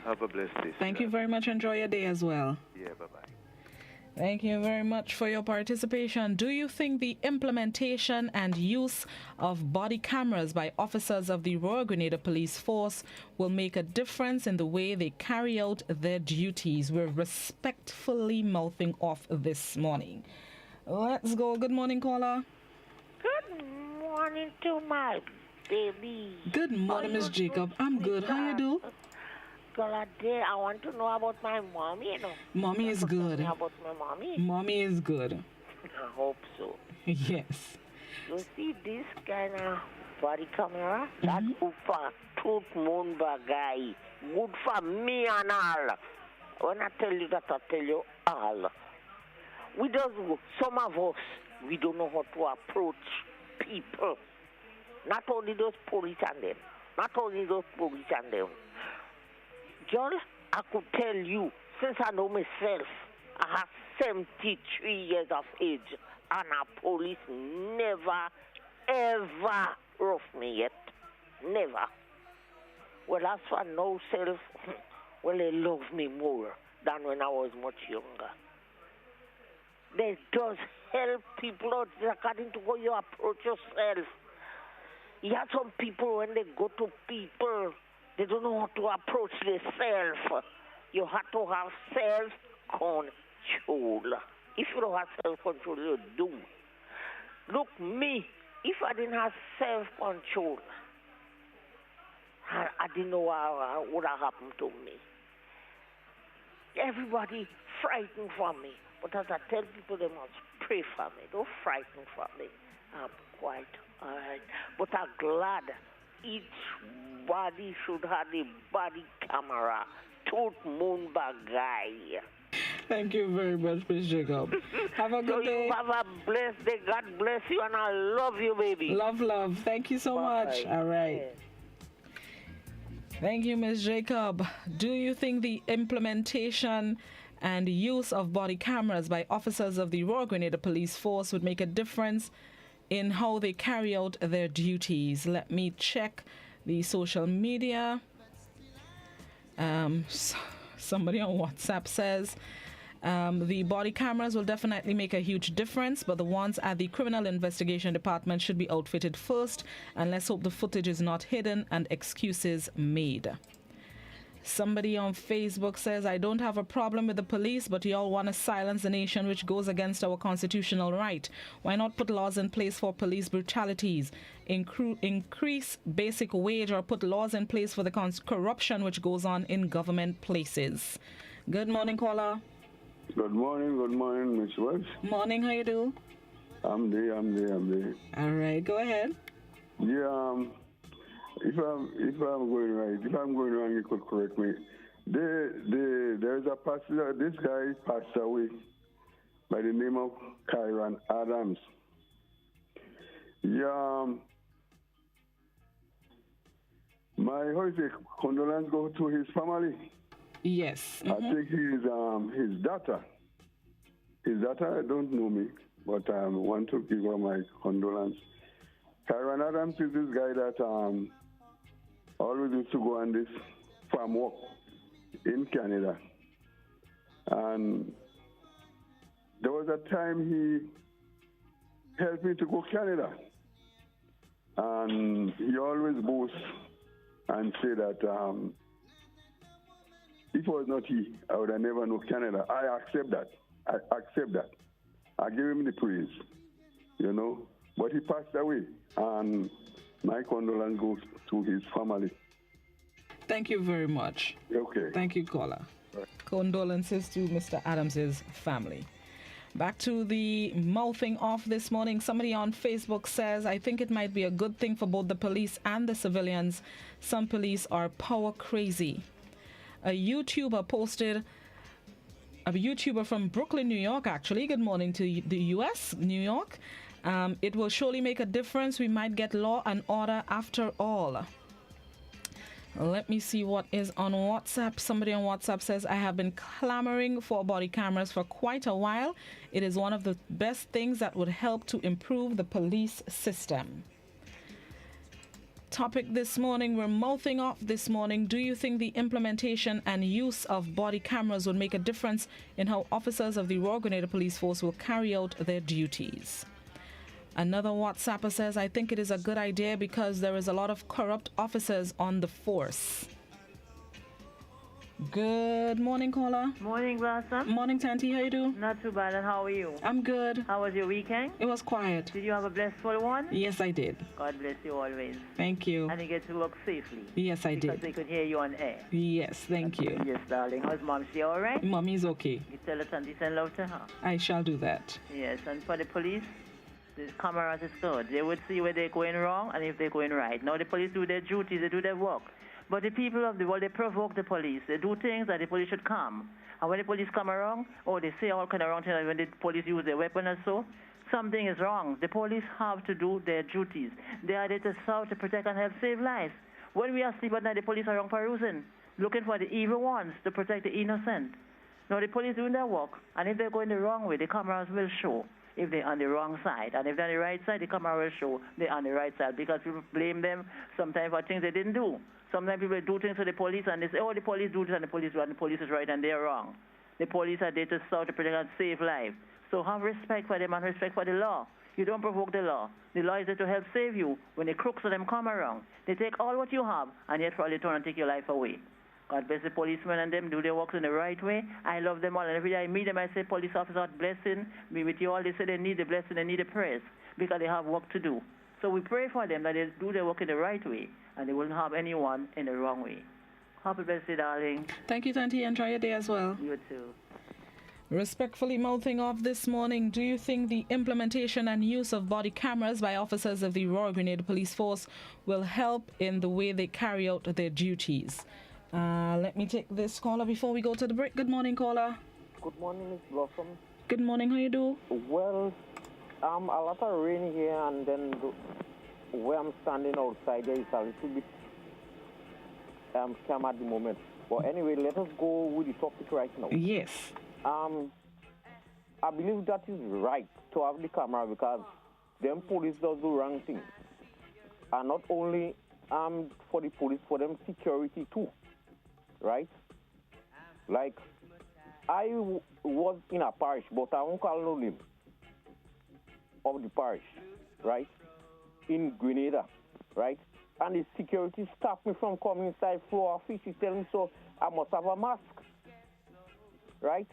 Have a blessed day. Thank you very much. Enjoy your day as well. Yeah, bye-bye. Thank you very much for your participation. Do you think the implementation and use of body cameras by officers of the Royal Grenada Police Force will make a difference in the way they carry out their duties? We're respectfully mouthing off this morning. Let's go. Good morning, caller. Good morning to my baby. Good morning, Miss Jacob. I'm good. How you do? Girl, I want to know about my mommy, you know. Mommy is good. About my mommy. Mommy is good. I hope so. Yes. You see this kind of body camera? That's good for tooth moon bagay. Good for me and all. When I tell you that, I tell you all. Some of us, we don't know how to approach people. Not only those police and them. John, I could tell you, since I know myself, I have 73 years of age, and a police never, ever roughed me yet. Never. Well, as for no self, well, they love me more than when I was much younger. That does help people out according to how you approach yourself. You have some people, when they go to people, they don't know how to approach themselves. You have to have self-control. If you don't have self-control, you're doomed. Look, me, if I didn't have self-control, I didn't know what would have happened to me. Everybody frightened for me. But as I tell people, they must pray for me. Don't frighten for me. I'm quite all right. But I'm glad each body should have a body camera. Tooth moon bagay. Thank you very much, Miss Jacob. Have a good day. You have a blessed day. God bless you, and I love you, baby. Love. Thank you so much. All right. Yeah. Thank you, Miss Jacob. Do you think the implementation and use of body cameras by officers of the Royal Grenada Police Force would make a difference in how they carry out their duties? Let me check the social media. Somebody on WhatsApp says the body cameras will definitely make a huge difference, but the ones at the Criminal Investigation Department should be outfitted first, and let's hope the footage is not hidden and excuses made. Somebody on Facebook says, I don't have a problem with the police, but y'all want to silence the nation, which goes against our constitutional right. Why not put laws in place for police brutalities? Increase basic wage, or put laws in place for the corruption which goes on in government places. Good morning, caller. Good morning, Miss Welsh. Morning, how you do? I'm there. All right, go ahead. Yeah, if I'm going right, if I'm going wrong, you could correct me. There's a pastor. This guy passed away, by the name of Kyron Adams. Yeah, my condolence go to his family. Yes. I think his daughter. His daughter don't know me, but I want to give her my condolence. Kyron Adams is this guy that always used to go on this farm walk in Canada. And there was a time he helped me to go Canada. And he always boasts and say that if it was not he, I would have never known Canada. I accept that. I give him the praise, you know. But he passed away, and my condolence goes to his family. Thank you very much. Okay. Thank you, caller. Right. Condolences to Mr. Adams's family. Back to the mouthing off this morning. Somebody on Facebook says, I think it might be a good thing for both the police and the civilians. Some police are power crazy. A YouTuber from Brooklyn, New York, actually. Good morning to the U.S., New York. It will surely make a difference. We might get law and order after all. Let me see what is on WhatsApp. Somebody on WhatsApp says, I have been clamoring for body cameras for quite a while. It is one of the best things that would help to improve the police system. Topic this morning, we're mouthing off this morning. Do you think the implementation and use of body cameras would make a difference in how officers of the Royal Grenada Police Force will carry out their duties? Another WhatsApper says, I think it is a good idea because there is a lot of corrupt officers on the force. Good morning, caller. Morning, Blossom. Morning, Tanti. How you do? Not too bad, and how are you? I'm good. How was your weekend? It was quiet. Did you have a blissful one? Yes, I did. God bless you always. Thank you. And you get to work safely? Yes, I did. Because they could hear you on air? Yes, thank you. Yes, darling. How's Mom? She all right? Mommy's okay. You tell her Tanti send love to her? I shall do that. Yes, and for the police? The cameras is good. They would see where they're going wrong and if they're going right. Now the police do their duties, they do their work. But the people of the world, they provoke the police. They do things that the police should come. And when the police come around, they say all kind of wrong things. When the police use their weapon and so, something is wrong. The police have to do their duties. They are there to serve, to protect and help save lives. When we are asleep at night, the police are around perusing, looking for the evil ones to protect the innocent. Now the police doing their work, and if they're going the wrong way, the cameras will show if they're on the wrong side. And if they're on the right side, the camera will show they're on the right side because people blame them sometimes for things they didn't do. Sometimes people do things to the police and they say, the police do this and the police do, and the police is right and they're wrong. The police are there to serve, to protect and save lives. So have respect for them and respect for the law. You don't provoke the law. The law is there to help save you. When the crooks of them come around, they take all what you have and yet probably turn and take your life away. God bless the policemen and them, do their work in the right way. I love them all, and every day I meet them, I say, police officers, blessing be with you all. They say they need the blessing, they need the praise, because they have work to do. So we pray for them that they do their work in the right way, and they won't have anyone in the wrong way. Happy birthday, darling. Thank you, Tanti. Enjoy your day as well. You too. Respectfully mouthing off this morning, do you think the implementation and use of body cameras by officers of the Royal Grenada Police Force will help in the way they carry out their duties? Let me take this caller before we go to the break. Good morning, caller. Good morning, Miss Blossom. Good morning. How you do? Well, a lot of rain here, and then where I'm standing outside there is a little bit calm at the moment. But anyway, let us go with the topic right now. Yes. I believe that is right to have the camera because them police does do wrong things. And not only for the police, for them security too. Right? Like, I was in a parish, but I won't call no name of the parish, right? In Grenada, right? And the security stopped me from coming inside floor office. He tell me, so I must have a mask, right?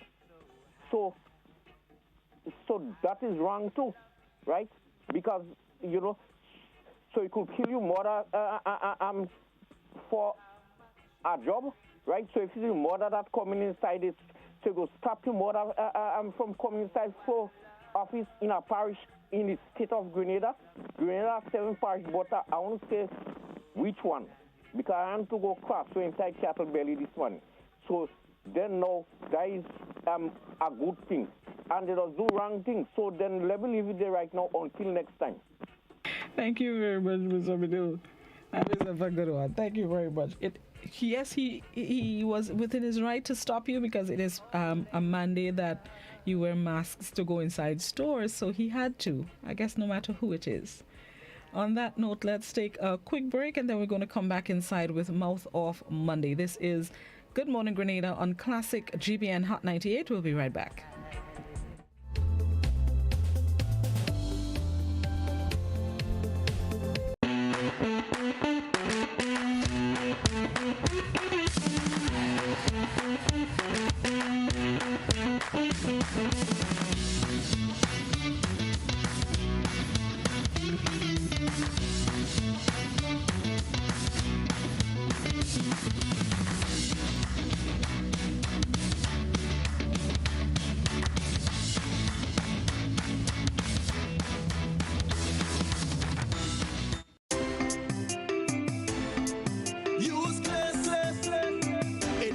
So that is wrong too, right? Because, so it could kill you more for a job. Right, so if it's the mother that coming inside it, so it will stop your mother from coming inside for office in a parish in the state of Grenada. Grenada has 7 parishes, but I want to say which one, because I am to go cross so inside Cattle Belly this morning. So then now that is a good thing, and they just do wrong things. So then let me leave it there right now until next time. Thank you very much, Mr. Midu. That is a very good one. Thank you very much. Yes, he was within his right to stop you because it is a mandate that you wear masks to go inside stores, so he had to, I guess, no matter who it is. On that note, let's take a quick break and then we're going to come back inside with Mouth Off Monday. This is Good Morning Grenada on Classic GBN Hot 98. We'll be right back.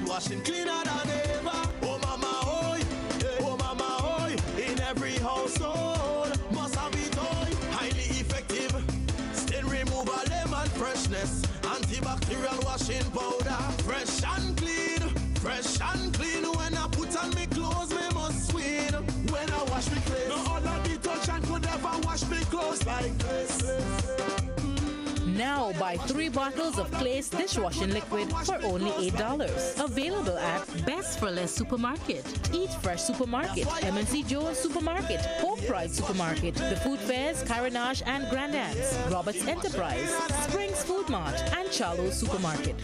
Washing cleaner than ever. Oh mama, oi, oh mama, oi. In every household, must have it, oi. Highly effective, stain removal, lemon freshness, antibacterial washing powder. Fresh and clean. When I put on me clothes, me must win. When I wash me clothes, no other detergent could ever wash me clothes like this. Now buy 3 bottles of Clay's dishwashing liquid for only $8. Available at Best for Less Supermarket, Eat Fresh Supermarket, MNC Joe's Supermarket, Hope Pride Supermarket, The Food Fairs, Carenage and Grandad's, Roberts Enterprise, Springs Food Mart, and Charlo's Supermarket.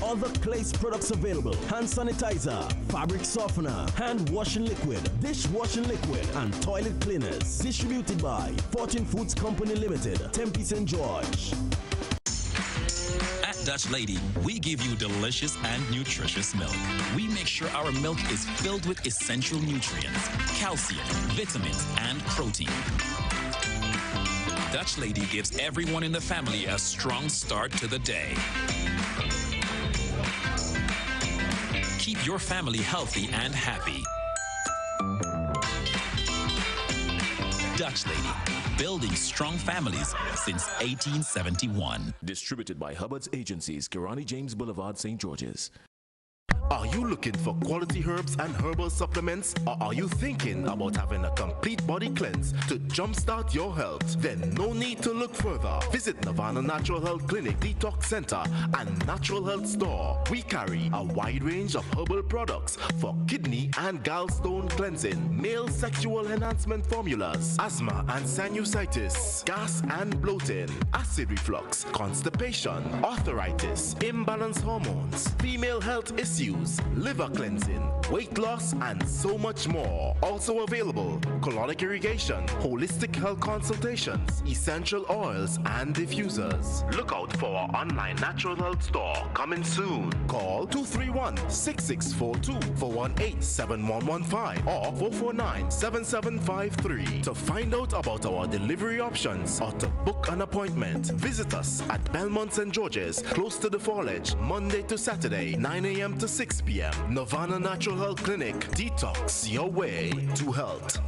Other Clay's products available: hand sanitizer, fabric softener, hand washing liquid, dishwashing liquid, and toilet cleaners. Distributed by Fortune Foods Company Limited, Tempe St. George. At Dutch Lady, we give you delicious and nutritious milk. We make sure our milk is filled with essential nutrients, calcium, vitamins, and protein. Dutch Lady gives everyone in the family a strong start to the day. Keep your family healthy and happy. Dutch Lady, building strong families since 1871. Distributed by Hubbard's Agencies, Kirani James Boulevard, St. George's. Are you looking for quality herbs and herbal supplements? Or are you thinking about having a complete body cleanse to jumpstart your health? Then no need to look further. Visit Nirvana Natural Health Clinic, Detox Center, and Natural Health Store. We carry a wide range of herbal products for kidney and gallstone cleansing, male sexual enhancement formulas, asthma and sinusitis, gas and bloating, acid reflux, constipation, arthritis, imbalanced hormones, female health issues, liver cleansing, weight loss, and so much more. Also available: colonic irrigation, holistic health consultations, essential oils, and diffusers. Look out for our online natural health store coming soon. Call 231-6642 418-7115 or 449-7753 to find out about our delivery options or to book an appointment. Visit us at Belmont St. George's, close to the Fallage, Monday to Saturday, 9 a.m. to 6 p.m. Nirvana Natural Health Clinic. Detox your way to health.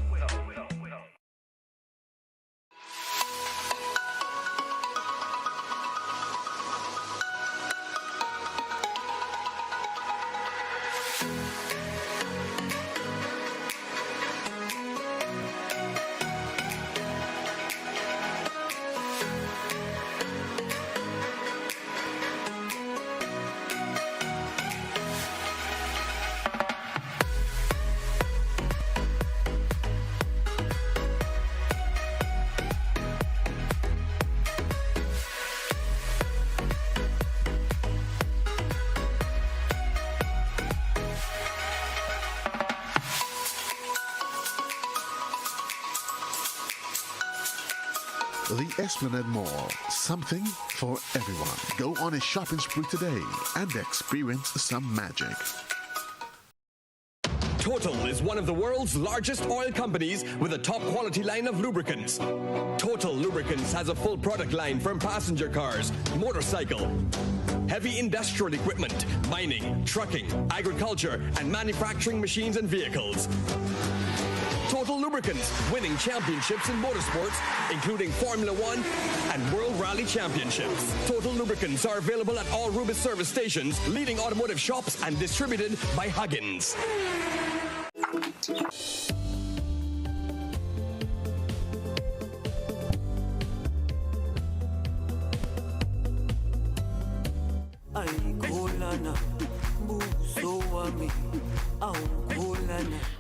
The Esplanade Mall, something for everyone. Go on a shopping spree today and experience some magic. Total is one of the world's largest oil companies with a top quality line of lubricants. Total Lubricants has a full product line from passenger cars, motorcycle, heavy industrial equipment, mining, trucking, agriculture, and manufacturing machines and vehicles. Total Lubricants, winning championships in motorsports, including Formula One and World Rally Championships. Total Lubricants are available at all Rubis service stations, leading automotive shops, and distributed by Huggins.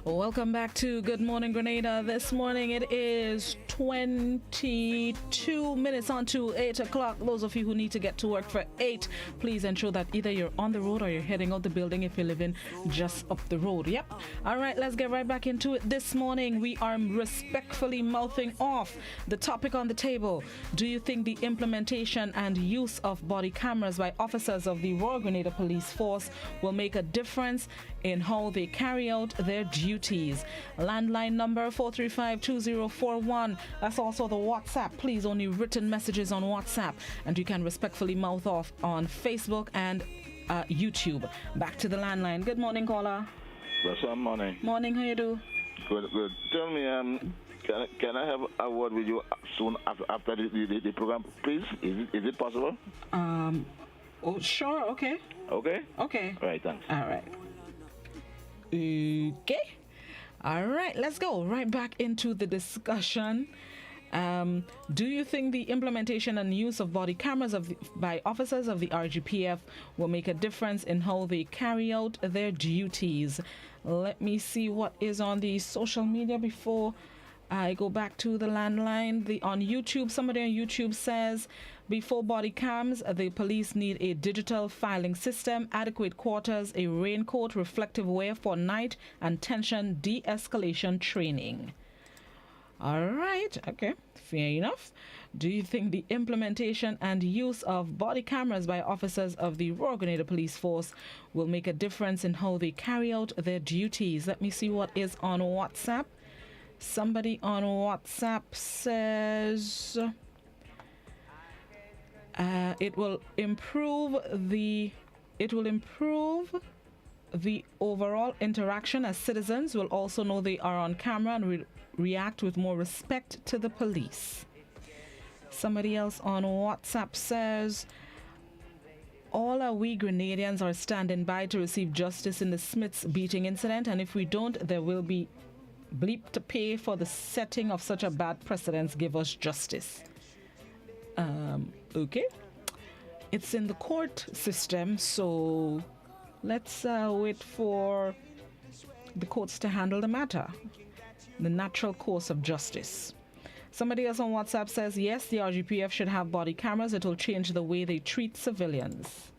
Welcome back to Good Morning Grenada. This morning it is 22 minutes on to 8 o'clock. Those of you who need to get to work for 8, please ensure that either you're on the road or you're heading out the building if you're living just up the road. Yep. All right, let's get right back into it. This morning we are respectfully mouthing off the topic on the table. Do you think the implementation and use of body cameras by officers of the Royal Grenada Police Force will make a difference in how they carry out their duties? Landline number 435-2041. That's also the WhatsApp. Please, only written messages on WhatsApp, and you can respectfully mouth off on Facebook and YouTube. Back to the landline. Good morning, caller. Good morning. Morning, how you do? Good. Tell me, can I have a word with you soon after the program, please? Is it possible? Oh, sure. Okay. Okay? Okay. All right, thanks. All right. Okay. All right, let's go right back into the discussion. Do you think the implementation and use of body cameras by officers of the RGPF will make a difference in how they carry out their duties? Let me see what is on the social media before I go back to the landline. On YouTube, somebody on YouTube says, before body cams, the police need a digital filing system, adequate quarters, a raincoat, reflective wear for night, and tension de-escalation training. All right, okay, fair enough. Do you think the implementation and use of body cameras by officers of the Royal Grenada Police Force will make a difference in how they carry out their duties? Let me see what is on WhatsApp. Somebody on WhatsApp says it will improve the overall interaction, as citizens will also know they are on camera and react with more respect to the police. Somebody else on WhatsApp says, all our we Grenadians are standing by to receive justice in the Smiths beating incident, and if we don't, there will be bleep to pay for the setting of such a bad precedence. Give us justice. Okay. It's in the court system, so let's wait for the courts to handle the matter. The natural course of justice. Somebody else on WhatsApp says, yes, the RGPF should have body cameras. It will change the way they treat civilians.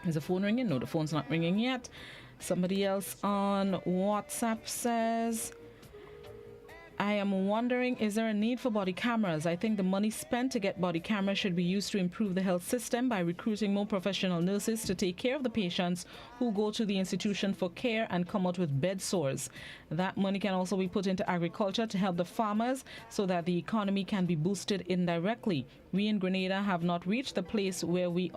Is the phone ringing? No, the phone's not ringing yet. Somebody else on WhatsApp says, I am wondering, is there a need for body cameras? I think the money spent to get body cameras should be used to improve the health system by recruiting more professional nurses to take care of the patients who go to the institution for care and come out with bed sores. That money can also be put into agriculture to help the farmers so that the economy can be boosted indirectly. We in Grenada have not reached the place where we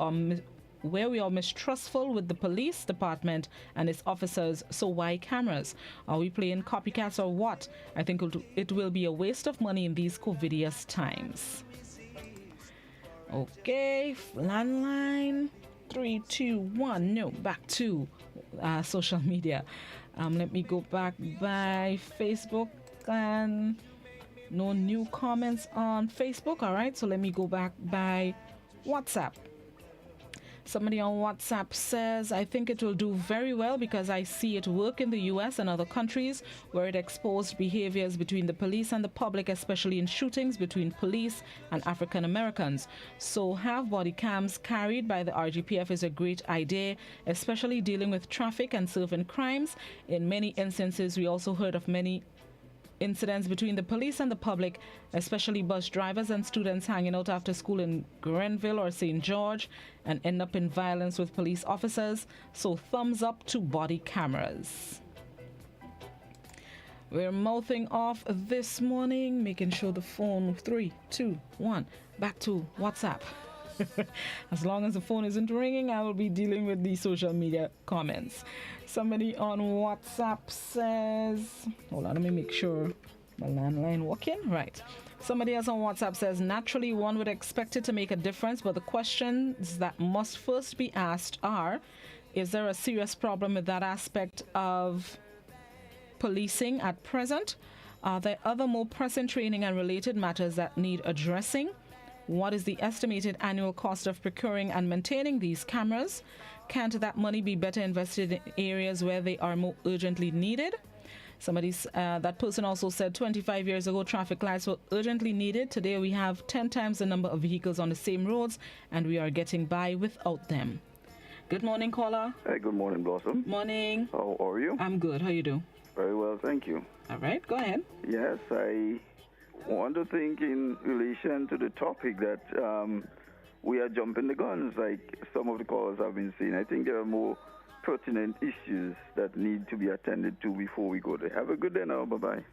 are mistrustful with the police department and its officers, so why cameras? Are we playing copycats or what? I think it will be a waste of money in these COVIDious times. Okay, landline 321. No, back to social media. Let me go back by Facebook, and no new comments on Facebook. All right, so let me go back by WhatsApp. Somebody on WhatsApp says, I think it will do very well because I see it work in the US and other countries where it exposed behaviors between the police and the public, especially in shootings between police and African Americans. So have body cams carried by the RGPF is a great idea, especially dealing with traffic and serving crimes. In many instances, we also heard of many incidents between the police and the public, especially bus drivers and students hanging out after school in Grenville or St. George and end up in violence with police officers. So thumbs up to body cameras. We're mouthing off this morning, making sure the phone 3, 2, 1 back to WhatsApp. As long as the phone isn't ringing, I will be dealing with the social media comments. Somebody on WhatsApp says, hold on, let me make sure my landline working. Right. Somebody else on WhatsApp says, naturally, one would expect it to make a difference, but the questions that must first be asked are, is there a serious problem with that aspect of policing at present? Are there other more pressing training and related matters that need addressing? What is the estimated annual cost of procuring and maintaining these cameras? Can't that money be better invested in areas where they are more urgently needed? That person also said 25 years ago traffic lights were urgently needed. Today we have 10 times the number of vehicles on the same roads and we are getting by without them. Good morning, caller. Hey, good morning, Blossom. Morning. How are you? I'm good. How you do? Very well, thank you. All right, go ahead. Yes, I want to think in relation to the topic that we are jumping the guns like some of the callers have been saying. I think there are more pertinent issues that need to be attended to before we go there. Have a good day now. Bye-bye.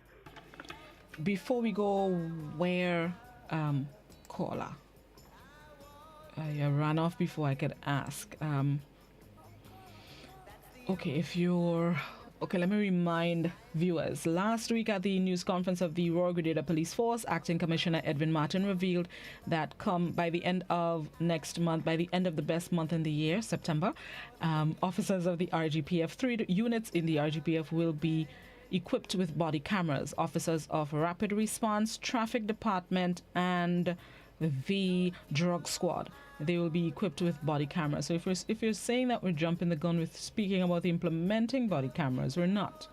Before we go, where, caller? I ran off before I could ask. Okay, if you're... Okay, let me remind viewers. Last week at the news conference of the Royal Grenada Police Force, Acting Commissioner Edwin Martin revealed that by the end of next month, by the end of the best month in the year, September, officers of the RGPF, 3 units in the RGPF will be equipped with body cameras. Officers of Rapid Response, Traffic Department, and the Drug Squad. They will be equipped with body cameras. So if you're saying that we're jumping the gun with speaking about implementing body cameras, we're not.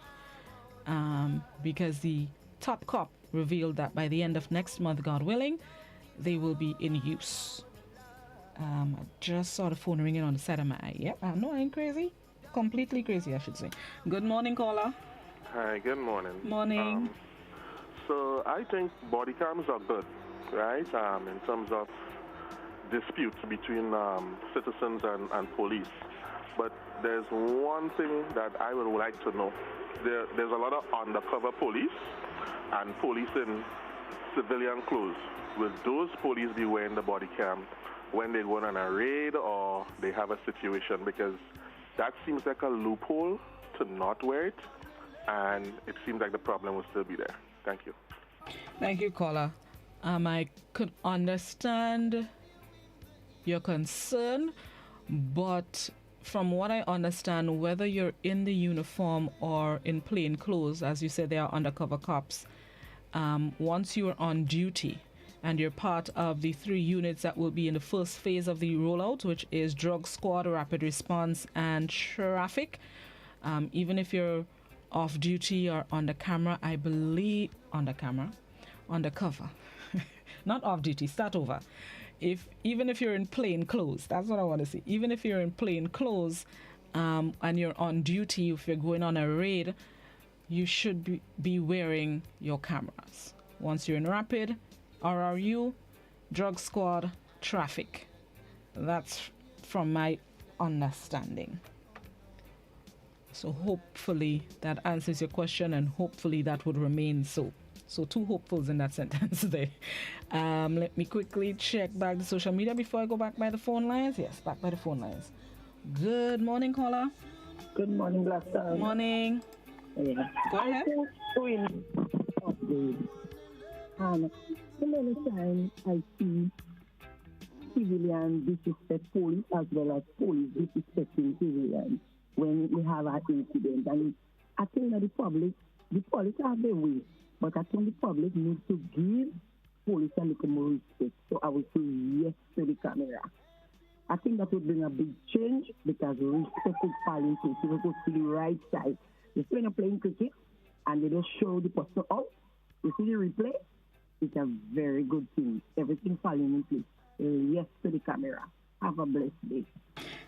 Because the top cop revealed that by the end of next month, God willing, they will be in use. I just saw the phone ringing on the side of my eye. Yep, no, I ain't crazy. Completely crazy, I should say. Good morning, caller. Hi, good morning. Morning. So I think body cams are good, right? In terms of disputes between citizens and police. But there's one thing that I would like to know. There's a lot of undercover police and police in civilian clothes. Will those police be wearing the body cam when they go on a raid or they have a situation? Because that seems like a loophole to not wear it, and it seems like the problem will still be there. Thank you. Thank you, caller. I could understand your concern, but from what I understand, whether you're in the uniform or in plain clothes, as you said, they are undercover cops, once you're on duty and you're part of the 3 units that will be in the first phase of the rollout, which is Drug Squad, Rapid Response, and Traffic, even if you're off duty or on the camera, I believe undercover, not off duty, start over. Even if you're in plain clothes, that's what I want to say. Even if you're in plain clothes and you're on duty, if you're going on a raid, you should be wearing your cameras. Once you're in Rapid, RRU, Drug Squad, Traffic. That's from my understanding. So hopefully that answers your question, and hopefully that would remain so. So 2 hopefuls in that sentence there. Let me quickly check back the social media before I go back by the phone lines. Yes, back by the phone lines. Good morning, caller. Good morning, Black Star. Morning. Yeah. Go ahead. So many times I see civilians disrespect police as well as police disrespecting civilians when we have an incident. And I think that the police have their way. But I think the public needs to give police a little more respect. So I would say yes to the camera. I think that would bring a big change because respect is falling to. So we go to the right side. If when you're playing cricket and they just show the person out, you see the replay, it's a very good thing. Everything falling in place. Yes to the camera. Have a blessed day.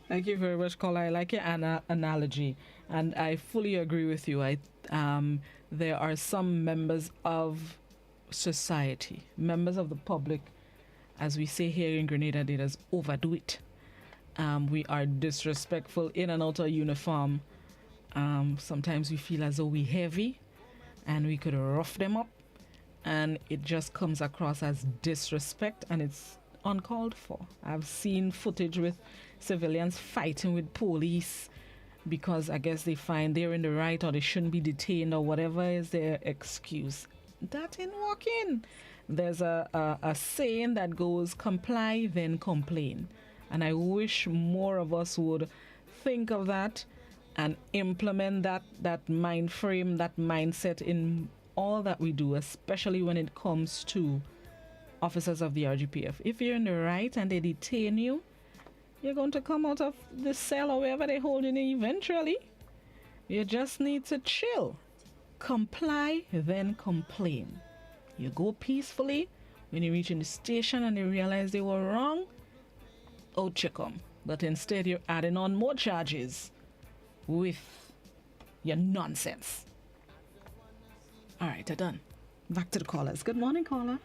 Thank you very much, caller. I like your analogy, and I fully agree with you. There are some members of society, members of the public, as we say here in Grenada, they just overdo it. We are disrespectful in and out of uniform. Sometimes we feel as though we're heavy and we could rough them up, and it just comes across as disrespect, and it's uncalled for. I've seen footage with civilians fighting with police because I guess they find they're in the right or they shouldn't be detained or whatever is their excuse. That ain't working. There's a saying that goes, comply then complain. And I wish more of us would think of that and implement that mind frame, that mindset in all that we do, especially when it comes to officers of the RGPF. If you're in the right and they detain you, you're going to come out of the cell or wherever they're holding you eventually. You just need to chill. Comply, then complain. You go peacefully. When you reach in the station and they realize they were wrong, out you come. But instead you're adding on more charges with your nonsense. All right, done. Back to the callers. Good morning, caller.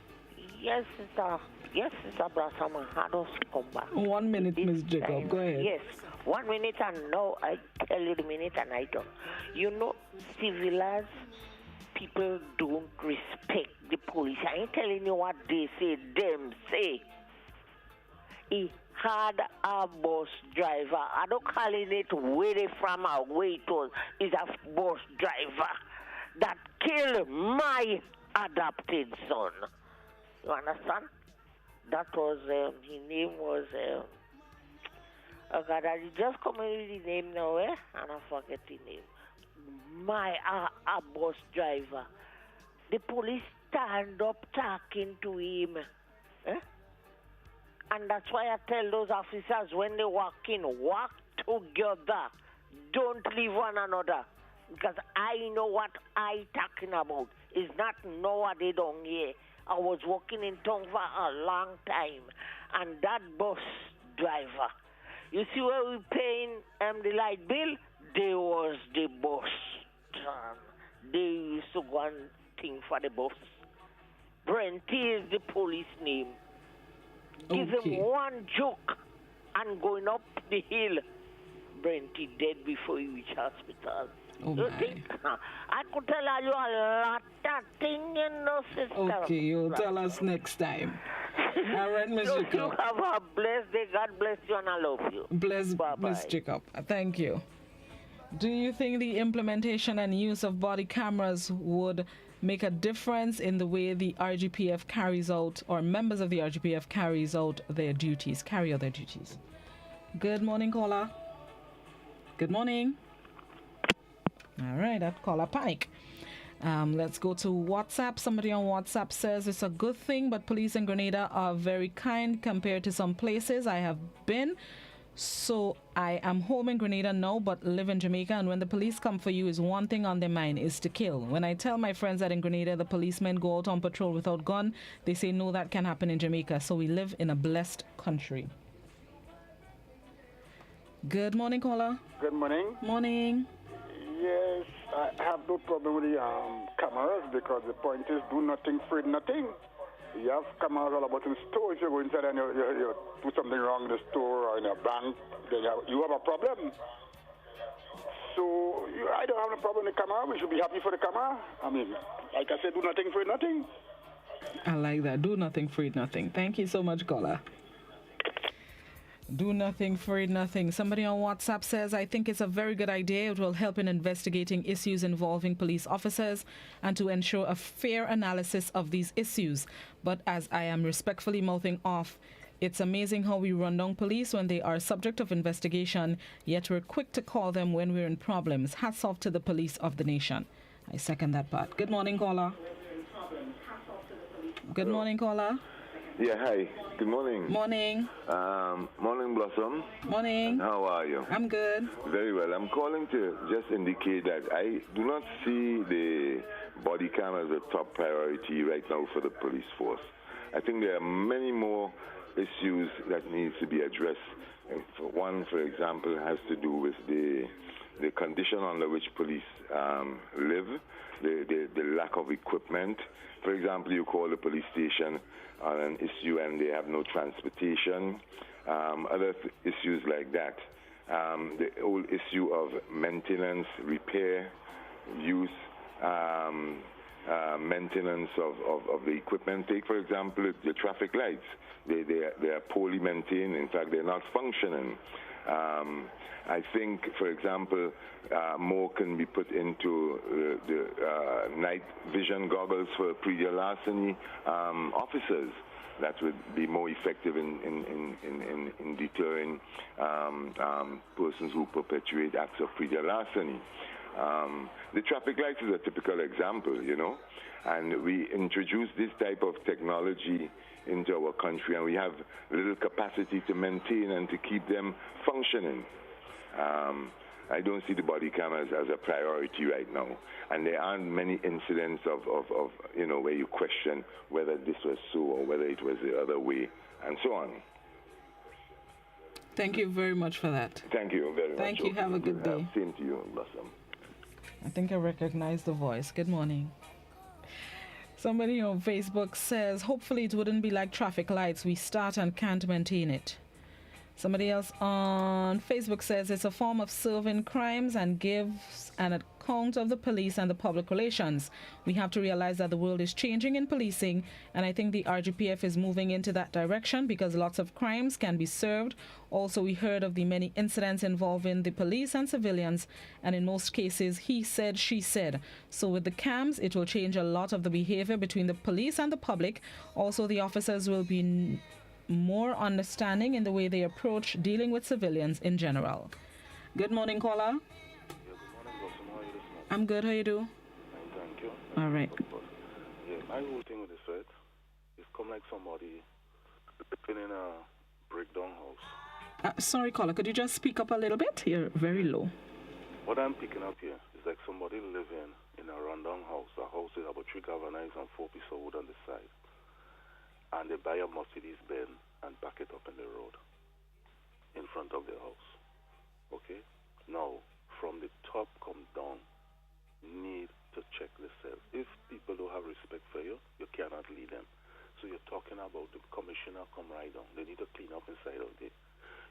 Yes, sister. Yes, Sister Brasama. How does she come back? 1 minute, Miss Jacob. Go ahead. Yes. 1 minute and no, I tell you the minute and I don't. You know, civilized people don't respect the police. I ain't telling you what they say, them say. He had a bus driver. I don't call it where they from or where it was. Is a bus driver that killed my adopted son. You understand? That was, his name was, oh God, I just come with the name now, and I forget the name. My bus driver. The police stand up talking to him. And that's why I tell those officers when they walk in, walk together. Don't leave one another. Because I know what I talking about. It's not nowadays down here. I was working in town for a long time. And that bus driver, you see where we paying the light bill? They was the bus. They used to go and think for the bus. Brenty is the police name. Give him one joke and going up the hill. Brenty dead before he reach hospital. You think? I could tell you a lot of things, you know, sister. Okay, you'll tell us next time. All right, Miss Jacob. You have a blessed day. God bless you and I love you. Bless Miss Jacob. Thank you. Do you think the implementation and use of body cameras would make a difference in the way the RGPF carries out, or members of the RGPF carry out their duties? Good morning, caller. Good morning. All right, that caller panic. Let's go to WhatsApp. Somebody on WhatsApp says it's a good thing, but police in Grenada are very kind compared to some places I have been. So I am home in Grenada now, but live in Jamaica, and when the police come for you, is one thing on their mind, is to kill. When I tell my friends that in Grenada the policemen go out on patrol without gun, they say no, that can happen in Jamaica. So we live in a blessed country. Good morning, caller. Good morning. Morning. Yes, I have no problem with the cameras, because the point is do nothing, afraid nothing. You have cameras all about in stores. You go inside and you do something wrong in the store or in a bank, then you have a problem. So I don't have no problem with the camera. We should be happy for the camera. I mean, like I said, do nothing, afraid nothing. I like that. Do nothing, afraid nothing. Thank you so much, caller. Do nothing, afraid nothing. Somebody on WhatsApp says, I think it's a very good idea. It will help in investigating issues involving police officers and to ensure a fair analysis of these issues. But as I am respectfully mouthing off, it's amazing how we run down police when they are subject of investigation, yet we're quick to call them when we're in problems. Hats off to the police of the nation. I second that part. Good morning, caller. Good morning, caller. Yeah, hi. Good morning. Morning. Morning, Blossom. Morning. And how are you? I'm good. Very well. I'm calling to just indicate that I do not see the body cam as a top priority right now for the police force. I think there are many more issues that needs to be addressed. And one, for example, has to do with the condition under which police live, the lack of equipment. For example, you call the police station on an issue and they have no transportation, other issues like that. The whole issue of maintenance, repair, use, maintenance of the equipment. Take, for example, the traffic lights. They are poorly maintained. In fact, they're not functioning. I think, for example, more can be put into the night vision goggles for pre-deal larceny officers. That would be more effective in deterring persons who perpetuate acts of pre-deal larceny. The traffic lights is a typical example, and we introduce this type of technology into our country, and we have little capacity to maintain and to keep them functioning. I don't see the body cameras as a priority right now, and there aren't many incidents of where you question whether this was so or whether it was the other way, and so on. Thank you very much for that. Thank you very much. Thank you. Have a good day. Same to you, Blossom. I think I recognize the voice. Good morning. Somebody on Facebook says, hopefully it wouldn't be like traffic lights. We start and can't maintain it. Somebody else on Facebook says it's a form of serving crimes and gives an account of the police and the public relations. We have to realize that the world is changing in policing, and I think the RGPF is moving into that direction because lots of crimes can be served. Also, we heard of the many incidents involving the police and civilians, and in most cases, he said, she said. So with the cams, it will change a lot of the behavior between the police and the public. Also, the officers will be more understanding in the way they approach dealing with civilians in general. Good morning, caller. Yeah, good morning, Blossom. How are you this morning? I'm good. How you do? Thank you. All right. Yeah, my whole thing with this, right, is come like somebody living in a breakdown house. Sorry, caller. Could you just speak up a little bit? You're very low. What I'm picking up here is like somebody living in a rundown house. A house with about 3 galvanized and 4 pieces of wood on the side. And they buy a Mercedes Benz and back it up in the road in front of their house. Okay? Now, from the top come down, need to check themselves. If people don't have respect for you, you cannot lead them. So you're talking about the commissioner come right down. They need to clean up inside of there.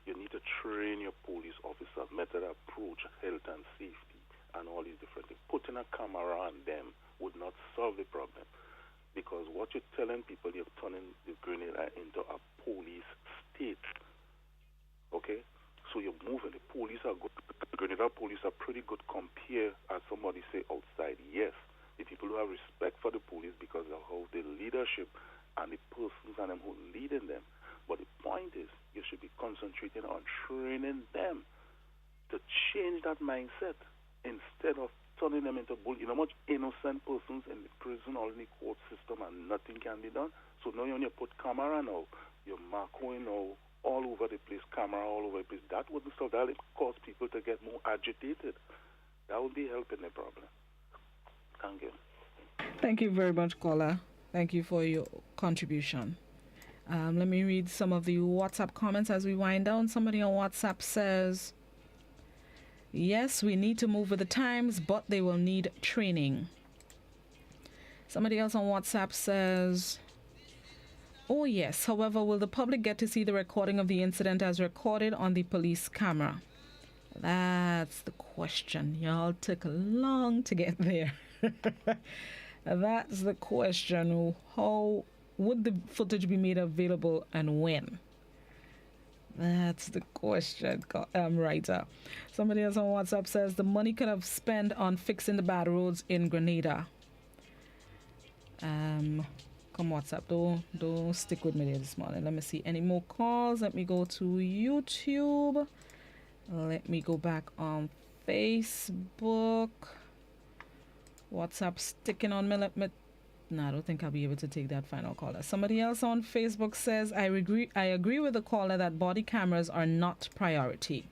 You need to train your police officer, method approach, health and safety, and all these different things. Putting a camera on them would not solve the problem. Because what you're telling people, you're turning the Grenada into a police state. Okay? So you're moving. The police are good. The Grenada police are pretty good compared, as somebody say, outside. Yes, the people who have respect for the police because of how the leadership and the persons and them who are leading them. But the point is, you should be concentrating on training them to change that mindset instead of turning them into bull. You know, much innocent persons in the prison or in the court system and nothing can be done. So now when you put camera now, you're marking now all over the place, camera all over the place. That wouldn't solve that. It cause people to get more agitated. That would be helping the problem. Thank you. Thank you very much, caller. Thank you for your contribution. Let me read some of the WhatsApp comments as we wind down. Somebody on WhatsApp says, yes, we need to move with the times, but they will need training. Somebody else on WhatsApp says, oh yes, however, will the public get to see the recording of the incident as recorded on the police camera? That's the question. Y'all took long to get there. That's the question. How would the footage be made available and when? That's the question, writer. Somebody else on WhatsApp says the money could have spent on fixing the bad roads in Grenada. Come WhatsApp, don't stick with me there this morning. Let me see any more calls. Let me go to YouTube. Let me go back on Facebook. WhatsApp sticking on me. No, I don't think I'll be able to take that final caller. Somebody else on Facebook says, I agree with the caller that body cameras are not priority.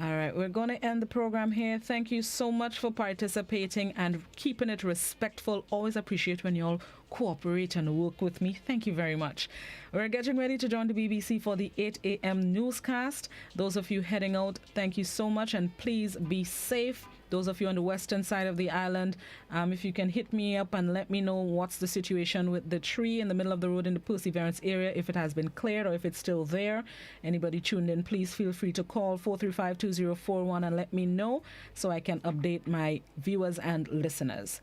All right, we're going to end the program here. Thank you so much for participating and keeping it respectful. Always appreciate when you all cooperate and work with me. Thank you very much. We're getting ready to join the BBC for the 8 a.m. newscast. Those of you heading out, thank you so much, and please be safe. Those of you on the western side of the island, if you can hit me up and let me know what's the situation with the tree in the middle of the road in the Perseverance area, if it has been cleared or if it's still there. Anybody tuned in, please feel free to call 435-2041 and let me know so I can update my viewers and listeners.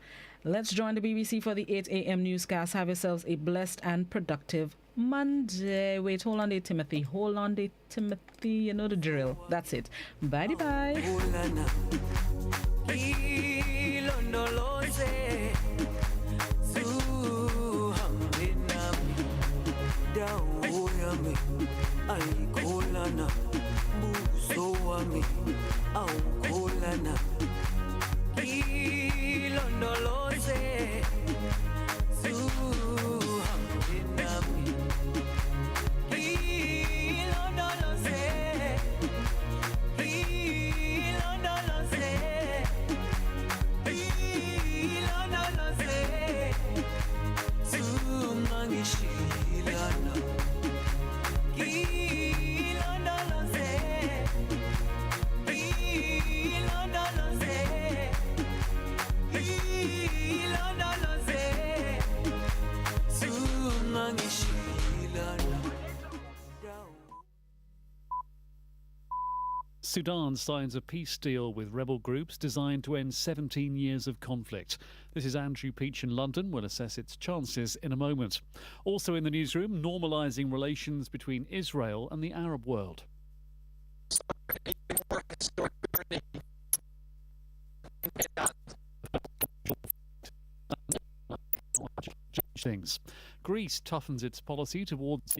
Let's join the BBC for the 8 a.m. newscast. Have yourselves a blessed and productive Monday. Wait, hold on there, Timothy. Hold on there, Timothy. You know the drill. That's it. Bye-bye. Sudan signs a peace deal with rebel groups designed to end 17 years of conflict. This is Andrew Peach in London. We'll assess its chances in a moment. Also in the newsroom, normalising relations between Israel and the Arab world. Things. Greece toughens its policy towards